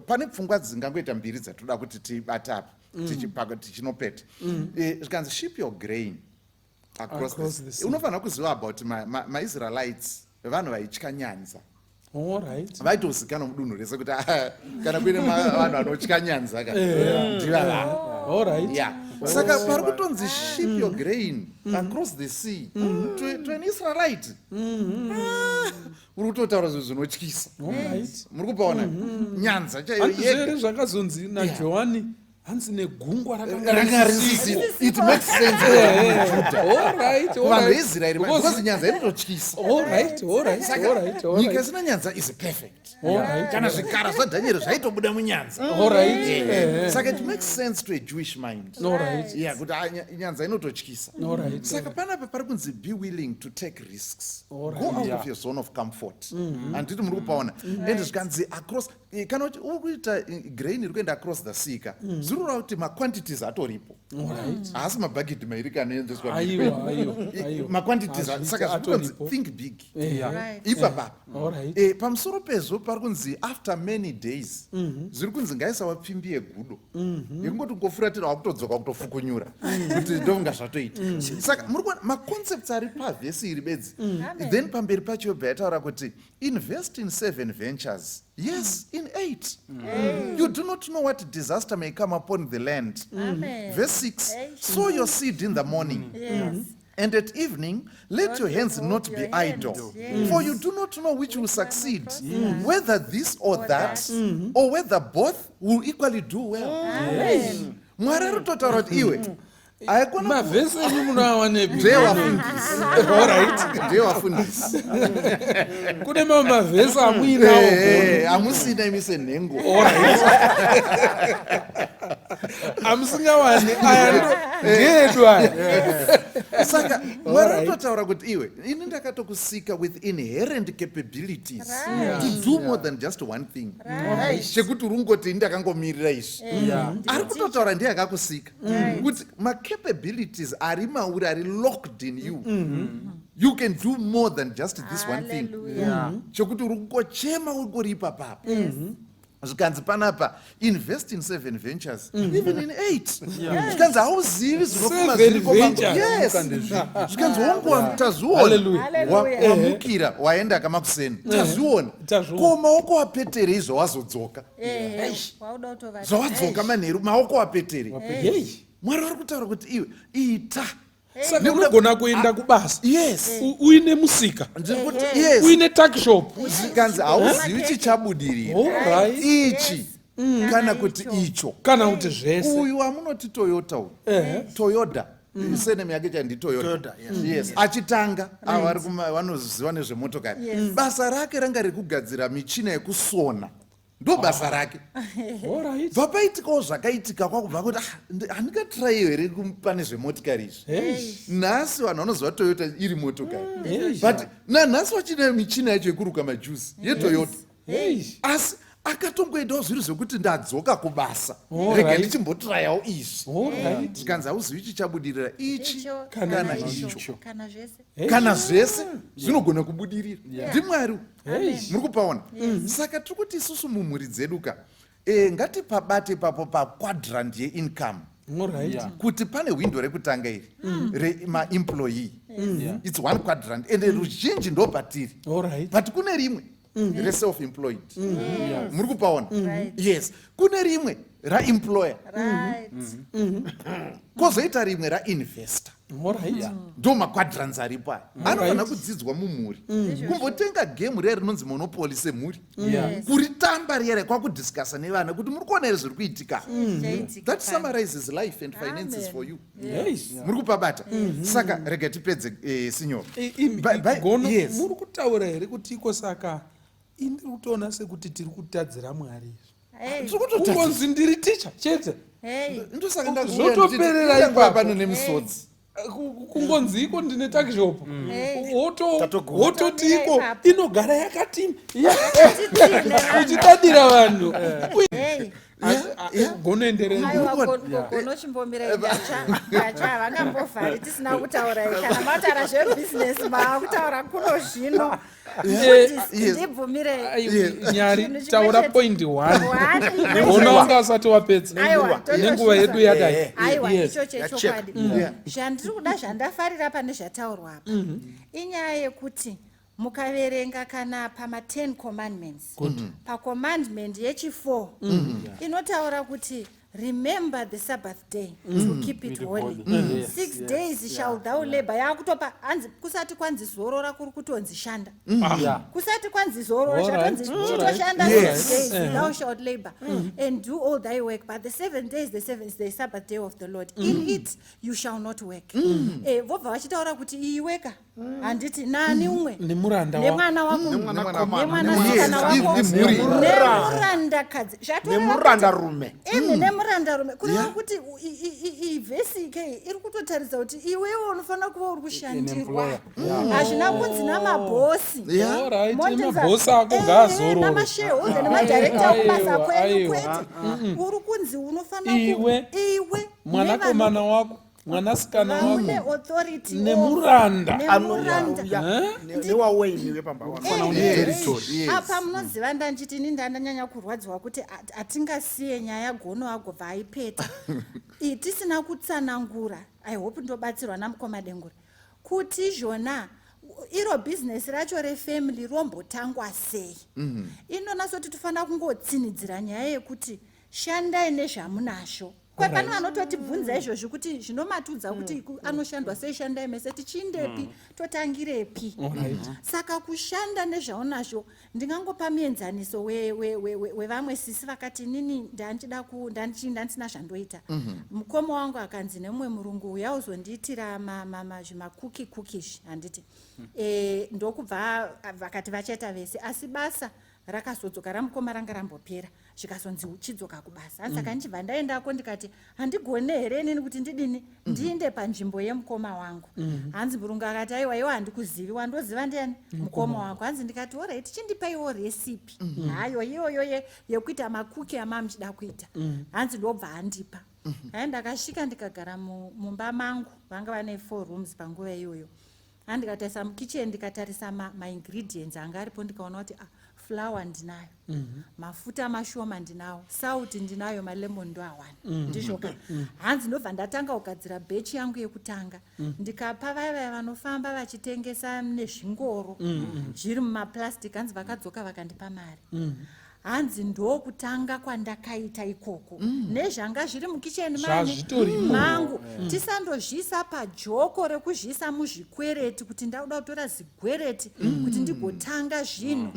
Pane pfungwa dzingangoita mbiri dzatoda kuti tibata apa. Tichinopeta. Zvikanzi ship your grain across the sea. Unofanira kuziva about maIsraelites vanhu vaitya nyanza. Vaitozikanwa mudunhu rese kuti kana kuine vanhu vanotya nyanza ndivava. Saka pari kutonzi ship your grain across the sea to an Israelite. Uri kutotaura zvinhu zvinotyisa. Muri kupaona nyanza chaiyo yega. Zvakazonzi naJohani hanzi negungwa rakangarisisa. It makes sense. Vanhu veIsraeri because nyanza inototyisa. Nyika isina nyanza is perfect. Kana zvikara zvaDhanieri zvaitobuda munyanza. Saka it makes sense to a Jewish mind. Kuti nyanza inototyisa. Saka panapa pari kunzi be willing to take risks. Go out of your zone of comfort. Handiti muri kupaona. Ende zvikanzi across kana kuti uri kuita grain iri kuenda across the sea ka zvirora kuti maquantities atoripo. Haasi mabhagidhi mairi kanoenzeswa. Maquantities saka zvikonzi think big. Ipapa. Pamusoro pezvo pari kunzi after many days zviri kunzi ngaisawapfimbi yegudo yekungoti ngofuratira wakutodzoka kutofukunyura kuti ndovunga zvatoita. Saka muri kuona maconcepts ari pavhesi iri bedzi. Then pamberi pacho yobva yataura kuti invest in 7 ventures. Yes, in 8. You do not know what disaster may come upon the land. Verse 6. Sow your seed in the morning. And at evening, let your hands not be idle. For you do not know which will succeed, whether this or that, or whether both will equally do well. Mwari ari kutotaura kuti iwe mavhesi enyu munoawanepi? Ndewafundisi. Kune mamwe mavhesi amuinawo. Amusina imi senhengo. Amusingawani aya ndeedu aya. Saka Mwari ari kutotaura kuti iwe ini ndakatokusika with inherent capabilities to do more than just one thing. Chekuti urungoti ndakangomirira izvi. Ari kutotaura ndiye akakusika kuti capabilities ari mauri ari locked in you. You can do more than just this one thing. Chokuti uri kungochema uri papa. Zvikanzi panapa invest in 7 ventures, even in 8. Zvikanzi hauzivi zvinofuma zviriko. Yes. Zvikanzi taziona wamukira waenda kamakuseni. Taziona ko maoko apetere izvo wazodzoka. Zvawadzoka manheru maoko apetere. Mwari ari kutaura kuti iwe ita. Saka unogona kuenda kubasa. Yes. Uine musika. Yes. Uine tuck shop. Zvikanzi hauzivi chichabudirira. Ichi kana kuti icho. Kana kuti zvese. Uyu wamunoti Toyota uyu. Toyota. Senemu yake chandi Toyota. Yes. Achitanga ava vanoziva nezvemotokari. Basa rake ranga rekugadzira michina yekusona. Ndo basa rake. Vapaitikawo zvakaitika kwakubva kuti handingatrai here pane zvemotikari izvi. Nhasi vanhu vanoziva Toyota iri motokari. But nanhasi vachine michina yacho yekuruka majuzi yeToyota. Asi akatongoendawo zviri zvekuti ndadzoka kubasa. Rega ndichimbotrayawo izvi. Zvikanzi hauzivi chichabudirira ichi kana icho. Kana zvese zvinogona kubudirira. NdiMwari. Muri kupaona. Saka tiri kuti isusu mumhuri dzedu ka ngatipabate papo paquadrant yeincome. Kuti pane window rekutanga iri remaemployee. It's one quadrant and ruzhinji ndo patiri. But kune rimwe re-self-employed. Muri kupaona. Yes. Kune rimwe ra-employer. Kozoita rimwe ra-investor. ndo maquadrants aripo aya anofanira kudzidzwa mumhuri kumbotenga gemu riya rinonzi monopoly semhuri kuritamba riya kwakudiscasa nevana kuti muri kuona here zviri kuitika. That summarizes life and finances for you. Muri kupabata. Saka rega tipedze signor. Muri kutaura here kuti iko saka indiri kutoona sekuti tiri kutadzira Mwari. Kungonzi ndiri ticha chete. Ndosaka ndazotoperera ipapo nemisodzi. Kungonzi iko ndine takishopu wototi iko inogara yakati uchitadira vanhu gonoenderegonochimbomira gacha vangambovhari tisina kutaura kana mataura zvebhizinesi maakutaura kuno zvino ndibvumire Nyari taura point 1 gono wanga asati wapedza nenguva yedu yadai. Aiwa icho chechokwadi zvandiri kuda zvandafarira pane zvataurwa apa inyaya yekuti mukaverenga kana pama10 commandments pacommandment yechi4 inotaura kuti remember the Sabbath day to keep it holy. 6 days shall thou labor. Yakutopa kusati kwanzi zorora kuri kutonzi shanda. Kusati kwanzi zorora chatonzi chitoshanda 6 days thou shalt labor and do all thy work, but the 7 days the seventh is the Sabbath day of the Lord. In it you shall not work. Vobva vachitaura kuti iweka handiti nani umwe nemwana wako nemwanasikana wako nemurandakadzi nemurandarume murandarume kureva kuti ivhesi ikei iri kutotaridza kuti iwewo unofanira kuva uri kushandirwa. Hazvina kunzi namabhosi mabhosi ako ngaazororenamashehode nemadirekta okubasa kwenu kwete. Uri kunzi unofanira iwe mwanakomana wako mwanasikana wako nemuranda newaweiniwe pamba apa munoziva ndanjiti ini ndandanyanya kurwadziwa kuti atingasiye nyaya gono agobva aipeta tisina kutsanangura. I hope ndobatsirwa namukoma dengura kuti izvona iro bhizinesi racho refamily rombotangwa sei. Inonasoti tofanira kungotsinidzira nyaya yekuti shandai nezvamunazvo. Pane vanototibvunza izvozvo kuti zvinomatudza kuti anoshandwa sei, shandai mese tichindepi totangirepi. Saka kushanda nezvaunazvo ndingangopa muenzaniso wevamwe sisi vakati nini ndandisina zvandoita. Mukoma wangu akanzi nemumwe murungu yauzondiitira zvimakuki handiti ndokubva vakati vachaita vese asi basa rakazodzoka ramukoma ranga rambopera zvikazonzi uchidzoka kubasa. Saka ndichibva ndaendako ndikati handigone here nini kuti ndidini ndiinde panzvimbo yemukoma wangu. Hanzi murungu akati aiwa iwe handikuzivi wandoziva ndiani mukoma wangu. Hanzi ndikati orit chindipaiwo resipi hayo iyoyo yekuita makuki amamuchida kuita. Hanzi ndobva handipa. Ndakasvika ndikagara mumba mangu vanga vane 4 rooms panguva iyoyo. Handikatarisa mukicheni ndikatarisa maingredients anga aripo ndikaona kuti flour ndinayo, mafuta mashoma ndinawo, salt ndinayo, malemon ndo awani ndizvoka. Hanzi ndobva ndatanga kugadzira batch yangu yekutanga ndikapa vaya vanofamba vachitengesa nezvingoro zviri mumaplastic. Hanzi vakadzoka vakandipa mari. Hanzi ndokutanga kwandakaita ikoko nezvanga zviri mukicheni mangu tisandozvisa pajoko rekuzvisa muzvikwereti kuti ndauda kutora zigwereti kuti ndigotanga zvinhu.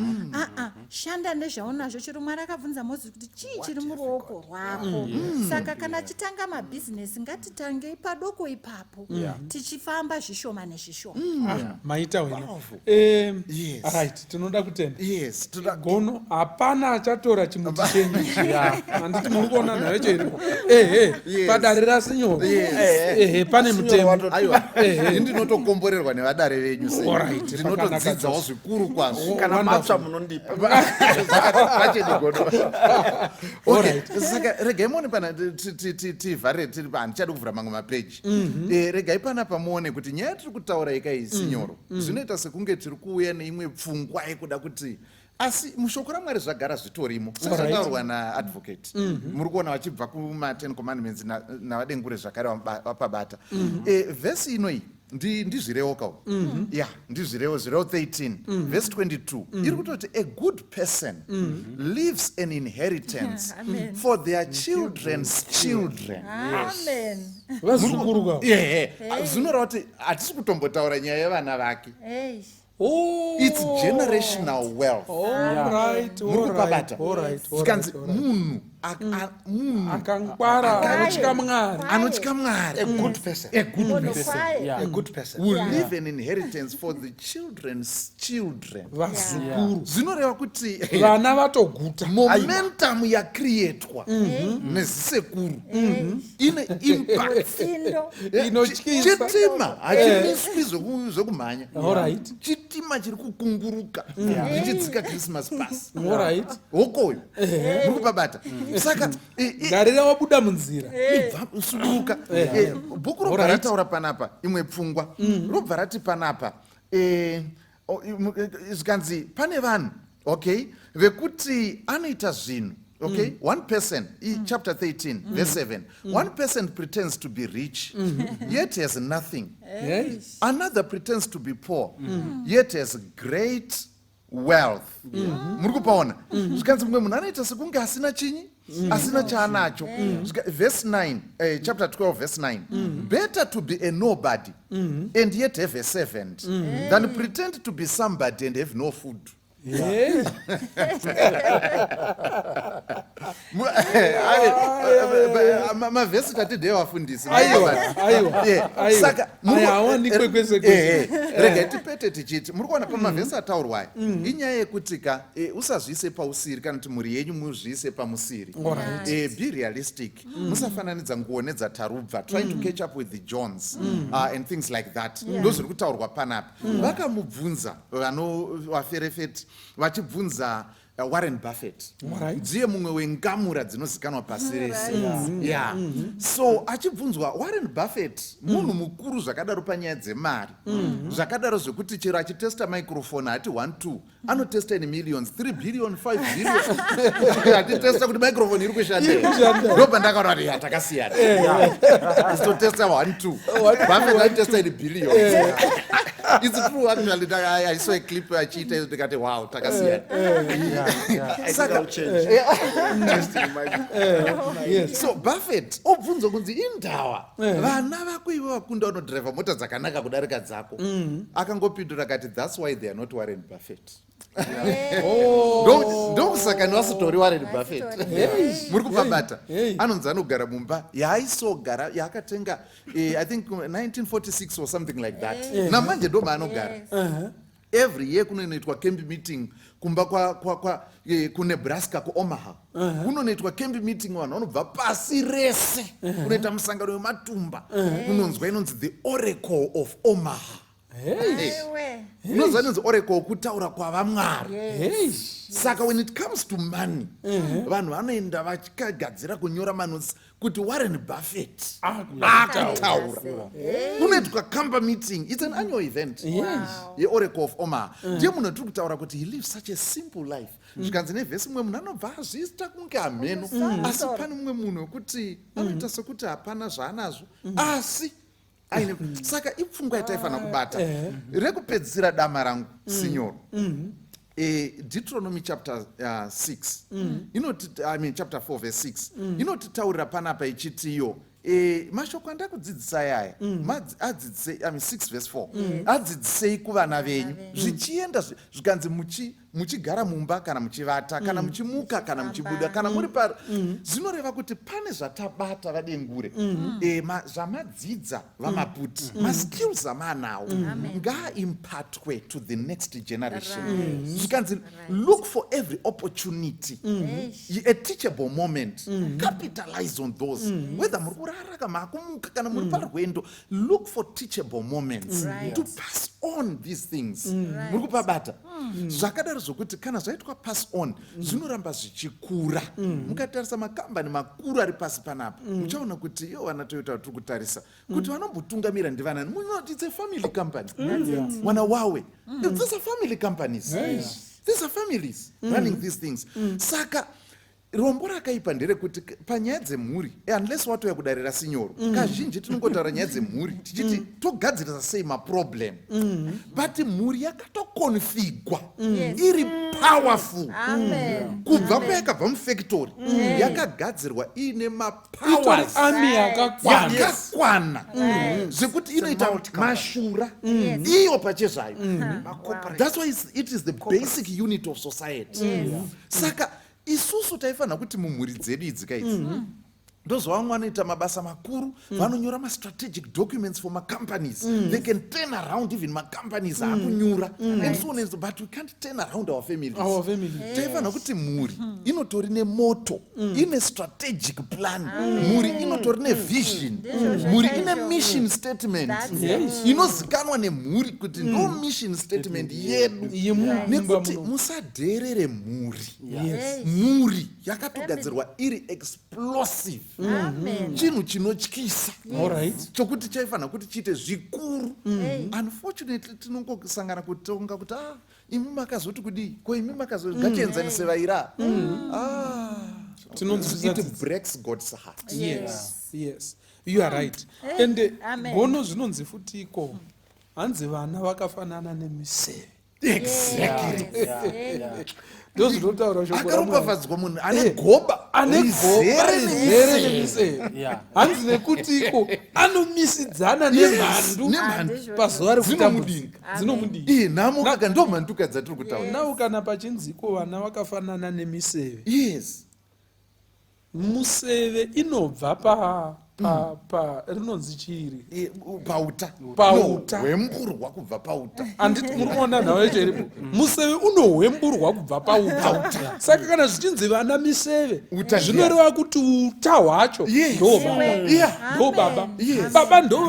Shanda nezvaunazvo. Chero Mwari akabvunza Mozisi kuti chii chiri muruoko rwako. Saka kana chitanga mabhizinesi ngatitangei padoko ipapo tichifamba zvishoma nezvishoma. Maita wena right tinoda kutenda gono hapana achatora chimuti chenyu handiti muri kuona nayo chiripo padare rasinyoro pane mutemo ndinotokomborerwa nevadare venyu ndinotodzidzawo zvikuru kwazvo kana matsva munondipa saka regai muone pana tivhare tiri handichadi kuvhura mamwe mapeji. Regai panapa muone kuti nyaya tiri kutaura ikai sinyoro zvinoita sekunge tiri kuuya neimwe pfungwa yekuda kuti asi mushoko raMwari zvagara zvitorimo sezvataurwa naadvocate. Muri kuona vachibva kuma10 commandments navadengure zvakare vapabata. Vhesi inoi ndizvirewoka ya ndizvirewo 013 verse 22 iri kutoti a good person leaves an inheritance for their children's children. Amen. vazukuru kwavo. Zvinoreva kuti hatisi kutombotaura nyaya yevana vake. Hey. It's generational wealth. Murikupabata zvikanzi munhu akangwara anotya Mwari, A good person. a good person A good person. will leave an inheritance for the children's children. vazukuru Zvinoreva kuti vana vatoguta. momentum yakrietwa nezisekuru ine impact. Sindo. Inotyisa. Chitima hachimiswi zvekumhanya. Alright. Chitima chiri kukunguruka zvichidzika Christmas pass. Alright. Hokoyo muri kupabata. Saka Garira wabuda munzira. ibva usuduka. Bhuku robva rataura panapa imwe pfungwa robva rati panapa zvikanzi pane vanhu okay vekuti anoita zvinhu. Okay, one person, chapter 13, verse 7. One person pretends to be rich, yet has nothing. Yes. Another pretends to be poor, yet has great wealth. Murikupaona zvikanzi mumwe munhu anoita sekunge asina chinyi asina chaanacho. Verse 9, chapter 12 verse 9. Better to be a nobody and yet have a servant than pretend to be somebody and have no food. Mavhesi tatidhe vafundisi hawanikwe kwese kwese. rega tipete tichiti muri kuona pamavhesi ataurwayo inyaya yekuti ka usazviise pausiri kana kuti mhuri yenyu muzviise pamusiri. Be realistic. Musafananidza nguo nedzatarubva trying to catch up with the Johns and things like that. Ndo zviri kutaurwa panapa. Vakamubvunza vaferefeti vachibvunza Warren Buffett ndiye mumwe wengamura dzinozikanwa pasi rese. So achibvunzwa Warren Buffett munhu mukuru zvakadaro panyaya dzemari zvakadaro zvekuti chero achitesta microphone hati 1 2 anotesta in millions 3 billion 5 billion achitesta kuti microphone iri kushandira ndopa ndakaona kuti takasiyana istotesta 1 2 Buffett achitesta in billions. It's true actually. I saw a clip achiita ndikati wow takasiyana. So Buffett obvunza kunzi indawa vana vako ivo vakunda unodhiraivha mota dzakanaka kudarika dzako. Akangopindura akati that's why they are not Warren Buffett. Ndokusaka niwasitori Warren Buffett muri kupabata. Anonzi anogara mumba yaaisogara yaakatenga I think 1946 or something like that. Namanje ndo maanogara. Every year kunoitwa camp meeting kumba kuNebraska kuOmaha. Kunoitwa camp meeting vanhu vanobva pasi rese kunoita musangano wematumba kunonzwa inonzi the Oracle of Omaha. Unonzwa inonzi Oracle kutaura kwavamwari. Saka when it comes to money vanhu vanoenda vachigadzira kunyora manosi kuti Warren Buffett akataura. Kunoitwa kamba meeting. It's an annual event. The Oracle of Omaha. Ndiye munhu tiri kutaura kuti he lives such a simple life. Zvikanzi nevhesi mumwe munhu anobva azviita kunge hameno asi pane mumwe munhu wekuti anoita sekuti hapana zvaanazvo asi aine. Saka ipfungwa yataifanira kubata rekupedzisira dama rangu sinyoro. Deuteronomy chapter 6 chapter 4 verse 6 inotitaurira panapa ichitiyo mashoko andakudzidzisai aya adzidzisei 6 verse 4 adzidzisei kuvana venyu zvichienda zvikanzi muchigara mumba kana muchivata kana muchimuka kana muchibuda kana muri pari. Zvinoreva kuti pane zvatabata vadengure zvamadzidza vamaputi maskills amaanawo ngaimpatwe to the next generation. Zvikanzi look for every opportunity, a teachable moment, capitalize on those. Whether muri kurara kana makumuka kana muri parwendo, look for teachable moments to pass on these things. Muri kupabata zvakadaro zvokuti kana zvaitwa pass on zvinoramba zvichikura. Mukatarisa makambani makuru ari pasi panapa muchaona kuti iyo vana Toyota tiri kutarisa kuti vanombotungamira ndivanani. Munoti it's a family company. Wana wawe these are family companies. These are families running these things. Saka rombo rakaipa nderekuti panyaya dzemhuri unless watoya kudarira sinyoro kazhinji tinongotaura nyaya dzemhuri tichiti togadzirisa sei maproblem but mhuri yakatokonfigwa iri powerful kubva payakabva mufactory yakagadzirwa iine mapowers yakakwana zvekuti inoita mashura iyo pachezvayo. That's why it is the basic unit of society. Saka isusu taifanira kuti mumhuri dzedu idzi kaidzi ndozva vamwe vanoita mabasa makuru vanonyora ma-strategic documents for ma-companies. They can turn around even ma-companies akunyura and so on and so, but we can't turn around our families. Taifanira kuti mhuri inotori nemoto ine strategic plan, mhuri inotori nevision, mhuri ine mission statement inozikanwa nemhuri kuti ndo mission statement yedu, nekuti musadherere mhuri. Mhuri yakatogadzirwa iri explosive, chinhu chinotyisa chokuti chaifanira kuti chiite zvikuru. Unfortunately tinongosangana kutonga kuti imi makazoti kudii, ko imi makazoti ngatienzanise vaira. It breaks God's heart. Yes, you are right. And gono zvinonzi futi iko hanzi vana vakafanana nemiseve. Exactly. Ndozvinotaura shoko akaropafadzwa munhu ane goba rizere nemiseve. Hanzi nekuti iko anomisidzana nemhandu pazuva dzinomudinga. Nhamo kaka ndo mhanduka dzatiri kutaura. Nawo kana pachinziko vana vakafanana nemiseve. Yes. Museve inobva rinonzi chiri pauta hwemburwa kubva pauta. Handiti muri kuona nhau yacho iripo. Museve unohwemburwa kubva pauta. Saka kana zvichinzi vana miseve zvinoreva kuti uta hwacho ndo baba. Baba ndo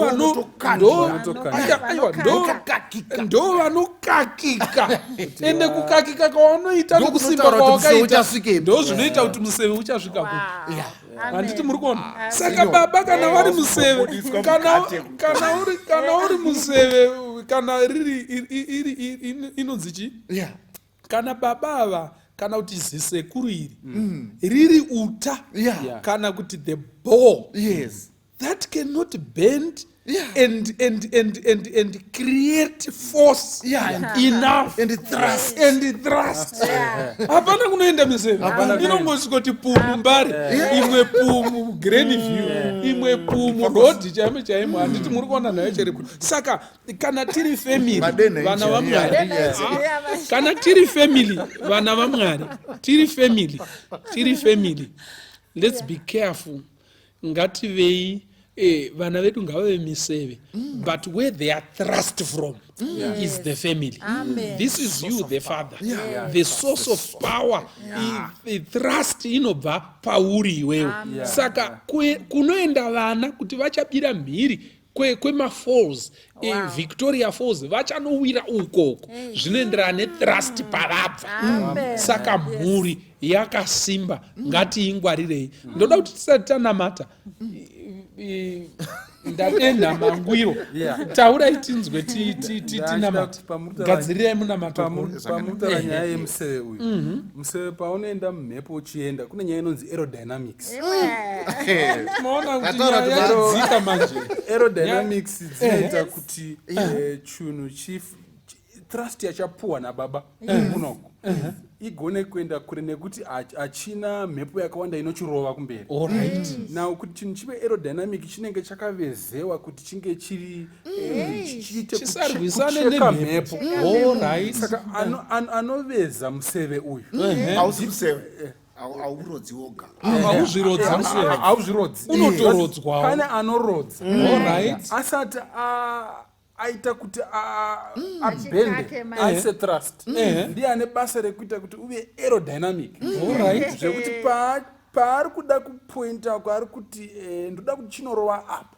vanokakika, ende kukakika kwavanoita nekusimba kwawakaita ndo zvinoita kuti museve uchasvika kuti. Handiti muri kuona. Saka baba kana vari museve, kana uri museve, kana riri inonzi chi, kana baba ava kana kuti zisekuru iri riri uta kana kuti the ball that cannot bend and create force enough and thrust. Hapana kunoenda miseve, inongosvikoti pumu mbari, imwe pumu Grandview, imwe pumu road chaimo. Handiti muri kuona nayo chiripo. Saka kana tiri family vana vaMwari, kana tiri family vana vaMwari, tiri family, let's be careful. Ngativei vana vedu ngavave miseve, but where they are thrust from is the family. This is you, the father, the source of power. The thrust inobva pauri iwewe. Saka kunoenda vana kuti vachabira mhiri kwema-falls, Victoria Falls, vachanowira ukoko zvinoenderana nethrust pavabva. Saka mhuri yakasimba, ngatiingwarirei. Ndoda kuti tisati tanamata ndatenda mangwiro taurai tinzwe tinamata, gadzirirai munamata. Pamutaura nyaya yemuseve uyu, museve paunoenda mumhepo uchienda kune nyaya inonzi aerodynamics. Maona kuti nyaya yadzika manje. Aerodynamics dzinoita kuti chinhu thrust yachapuwa nababa unoko igone kuenda kure nekuti achina mhepo yakawanda inochirova kumberi. Now kuti chinhu chive aerodynamic chinenge chakavezewa kuti chinge chiri chisarwisane nemhepo. Saka anoveza museve uyu hausi museve, haurodzi woga, hauzvirodzi, unotorodzwawo. Pane anorodza asati aita kuti abende aise thrust, ndiye ane basa rekuita kuti uve aerodynamic, zvekuti paari kuda kupointa kwaari kuti ndoda kuti chinorova apa.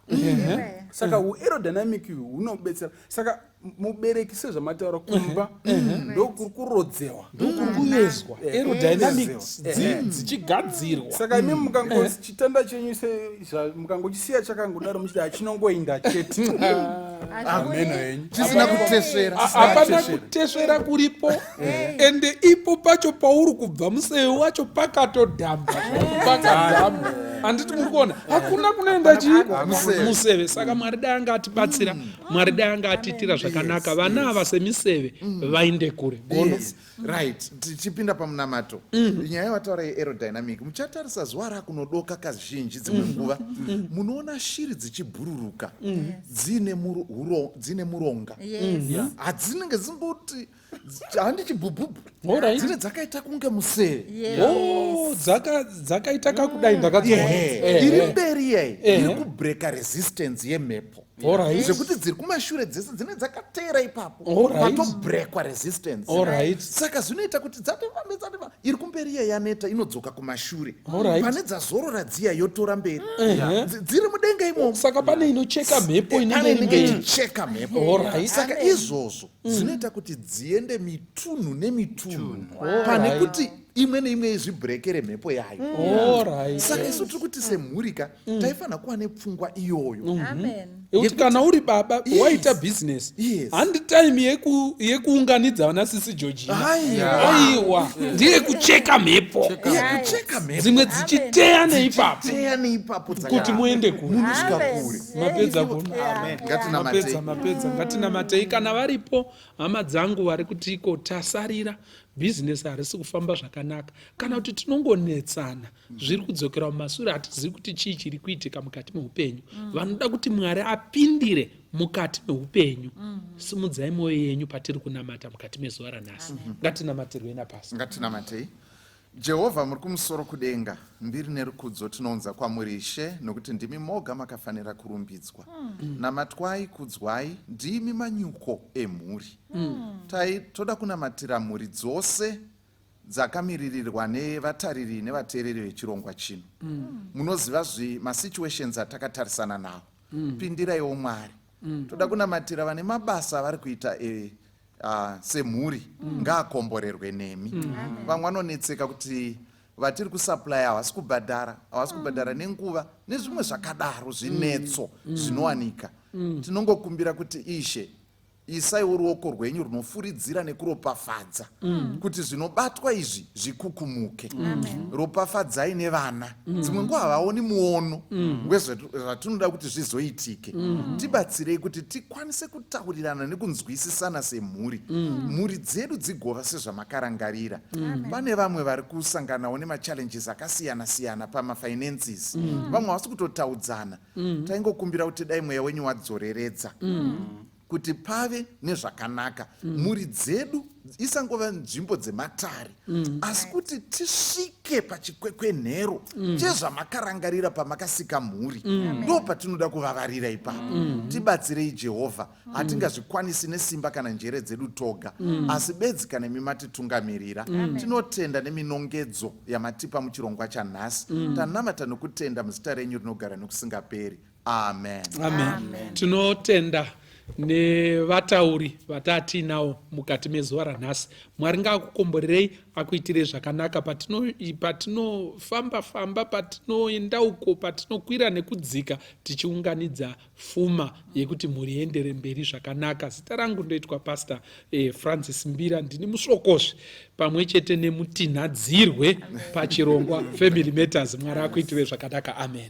Saka aerodynamic uyu unobetsera. Saka mubereki sezvamataura kumba ndokuri kurodzewa ndokurikuvezwa aerodynamics dzichigadzirwa. saka imi mukangozi chitanda chenyu mukangochisiya chakangodaro muchiti hachinongoinda chete ameno henyu chisina kutesvera. hapana kutesvera kuripo ende ipo pacho pauri kubva museve wacho pakatodhamba pakadhamba. handiti muri kuona hakuna kunoenda museve. saka mwari dai anga atibatsira, mwari dai anga atiitira zvakanaka, vana ava semiseve vainde kure. Right, tichipinda pamunamato nyaya yavataura yeaerodynamic, muchatarisa zuva rakunodoka kazhinji dzimwe nguva munoona shiri dzichibhururuka dzine muronga, hadzinenge dzingoti handi chibhubhubhu, dzine dzakaita kunge museve, dzakaita kakudai ndakadziona iri mberi iyai iri kubreaka resistance yemhepo zvekuti dziri kumashure dzese dzine dzakateera ipapo patobrekwa resistance. Saka zvinoita kuti dzatofamba iri kumberi iya yaneta inodzoka kumashure pane dzazorora dziya yotora mberi dziri mudenga imomo. Saka pane inocheka mhepo inenge ichicheka mhepo. Saka izvozvo zvinoita kuti dziende mitunhu nemitunhu pane kuti imwe neimwe izvibhurekere mhepo yayo. Saka isu tiri kuti semhurika taifanira kuva nepfungwa iyoyo yekuti kana uri baba waita bhizinesi handi time yekuunganidza vana sisi George, aiwa ndiye kucheka mhepo, dzimwe dzichiteya neipapo kuti muende kure. Mapedza kuno ngatinamatei. Kana varipo hama dzangu vari kutiko tasarira bhizinesi harisi kufamba zvakanaka, kana kuti tinongonetsana zviri kudzokera mumashure, hatizivi kuti chii chiri kuitika mukati meupenyu. Vanoda kuti Mwari apindire mukati meupenyu. Simudzai mwoyo yenyu patiri kunamata mukati mezuva ranhasi. Ngatinamatirwe napasi. Ngatinamatei. Jehovha muri kumusoro kudenga, mbiri nerukudzo tinounza kwamuri Ishe, nokuti ndimi moga makafanira kurumbidzwa. Namatwai, kudzwai, ndimi manyuko emhuri. Toda kunamatira mhuri dzose dzakamiririrwa nevatariri nevateereri vechirongwa chino. Munoziva masituations atakatarisana nawo. Pindiraiwo Mwari. Toda kunamatira vane mabasa vari kuita semhuri ngaakomborerwe nemi. Vamwe vanonetseka kuti vatiri kusupply havasi kubhadhara nenguva nezvimwe zvakadaro zvinetso zvinowanika. Tinongokumbira kuti Ishe isaiwo ruoko rwenyu runofuridzira nekuropafadza kuti zvinobatwa izvi zvikukumuke. Ropafadzai nevana, dzimwe nguva havaoni muono wezvatinoda kuti zvizoitike. Tibatsirei kuti tikwanise kutaurirana nekunzwisisana semhuri, mhuri dzedu dzigova sezvamakarangarira. Pane vamwe vari kusanganawo nemachallenges akasiyana-siyana pamafinances, vamwe havasi kutotaudzana. Taingokumbira kuti dai mweya wenyu wadzoreredza kuti pave nezvakanaka, mhuri dzedu isangova nzvimbo dzematare, asi kuti tisvike pachikwekwenhero chezvamakarangarira pamakasika mhuri. Ndo patinoda kuvavarira ipapo. Tibatsirei Jehovha, hatingazvikwanisi nesimba kana njere dzedu toga, asi bedzi kana imi matitungamirira. Tinotenda neminongedzo yamatipa muchirongwa chanhasi. Tanamata nokutenda muzita renyu rinogara nokusingaperi. Amen. Tinotenda nevatauri vatatiinawo mukati mezuva ranhasi. Mwari ngaakukomborerei, akuitirei zvakanaka patinofamba-famba, patinoenda uko, patinokwira nekudzika, tichiunganidza pfuma yekuti mhuri iendere mberi zvakanaka. Zita rangu ndoitwa Pastor Francis Mbira, ndini musvokozve pamwe chete nemutinhadzirwe pachirongwa Family Matters. Mwari akuitirei zvakanaka. Amen.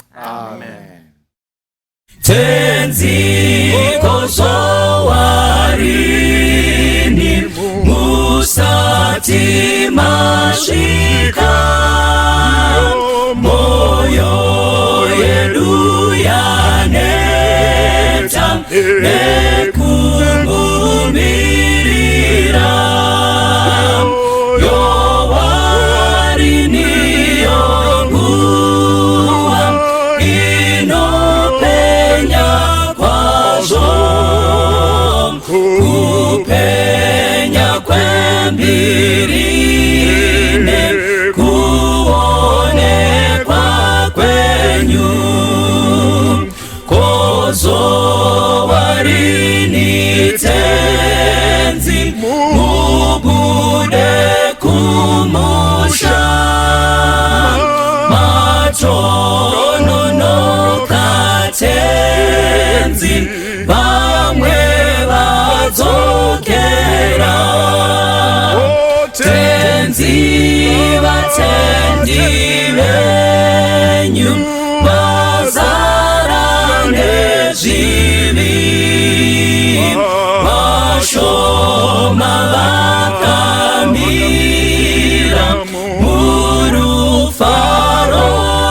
Tenziko zowarini musati masvika, moyo yedu yaneta nekungumirira, yowarini yonguva inopenya kwazvo, kupenya kwembiri nekuonekwa kwenyu, kozowarini vatononoka tenzi vamwe vadzokera tenzi vatendi venyu vazara nezvivi vashoma vakamira murufaro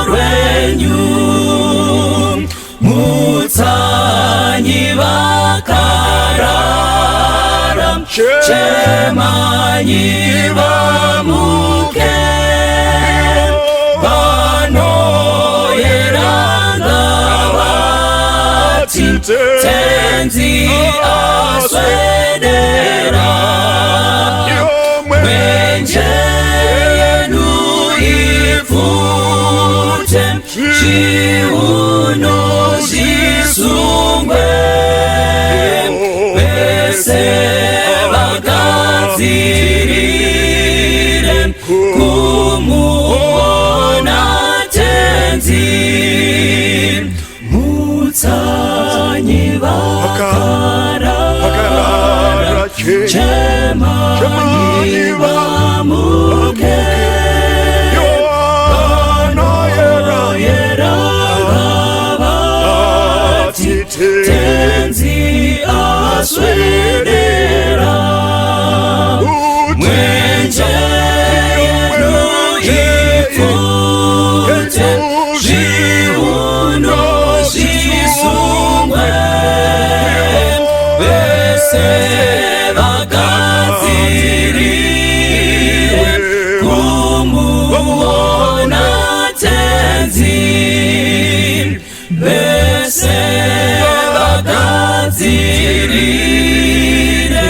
rwenyu mutsanyi vakarara chemanyi vamuke vanoyeranga vati tenzi aswedera mwenje yenu ipfute zviuno zvisungwe vese vagadzirire kumuona tenzi mutsanyi vakarara chemanyi vamuke tenzi aswedera mwenje yenu ipfute zviuno zvisungwe vese vagadzirire kumuona tenzi vese vagadzirire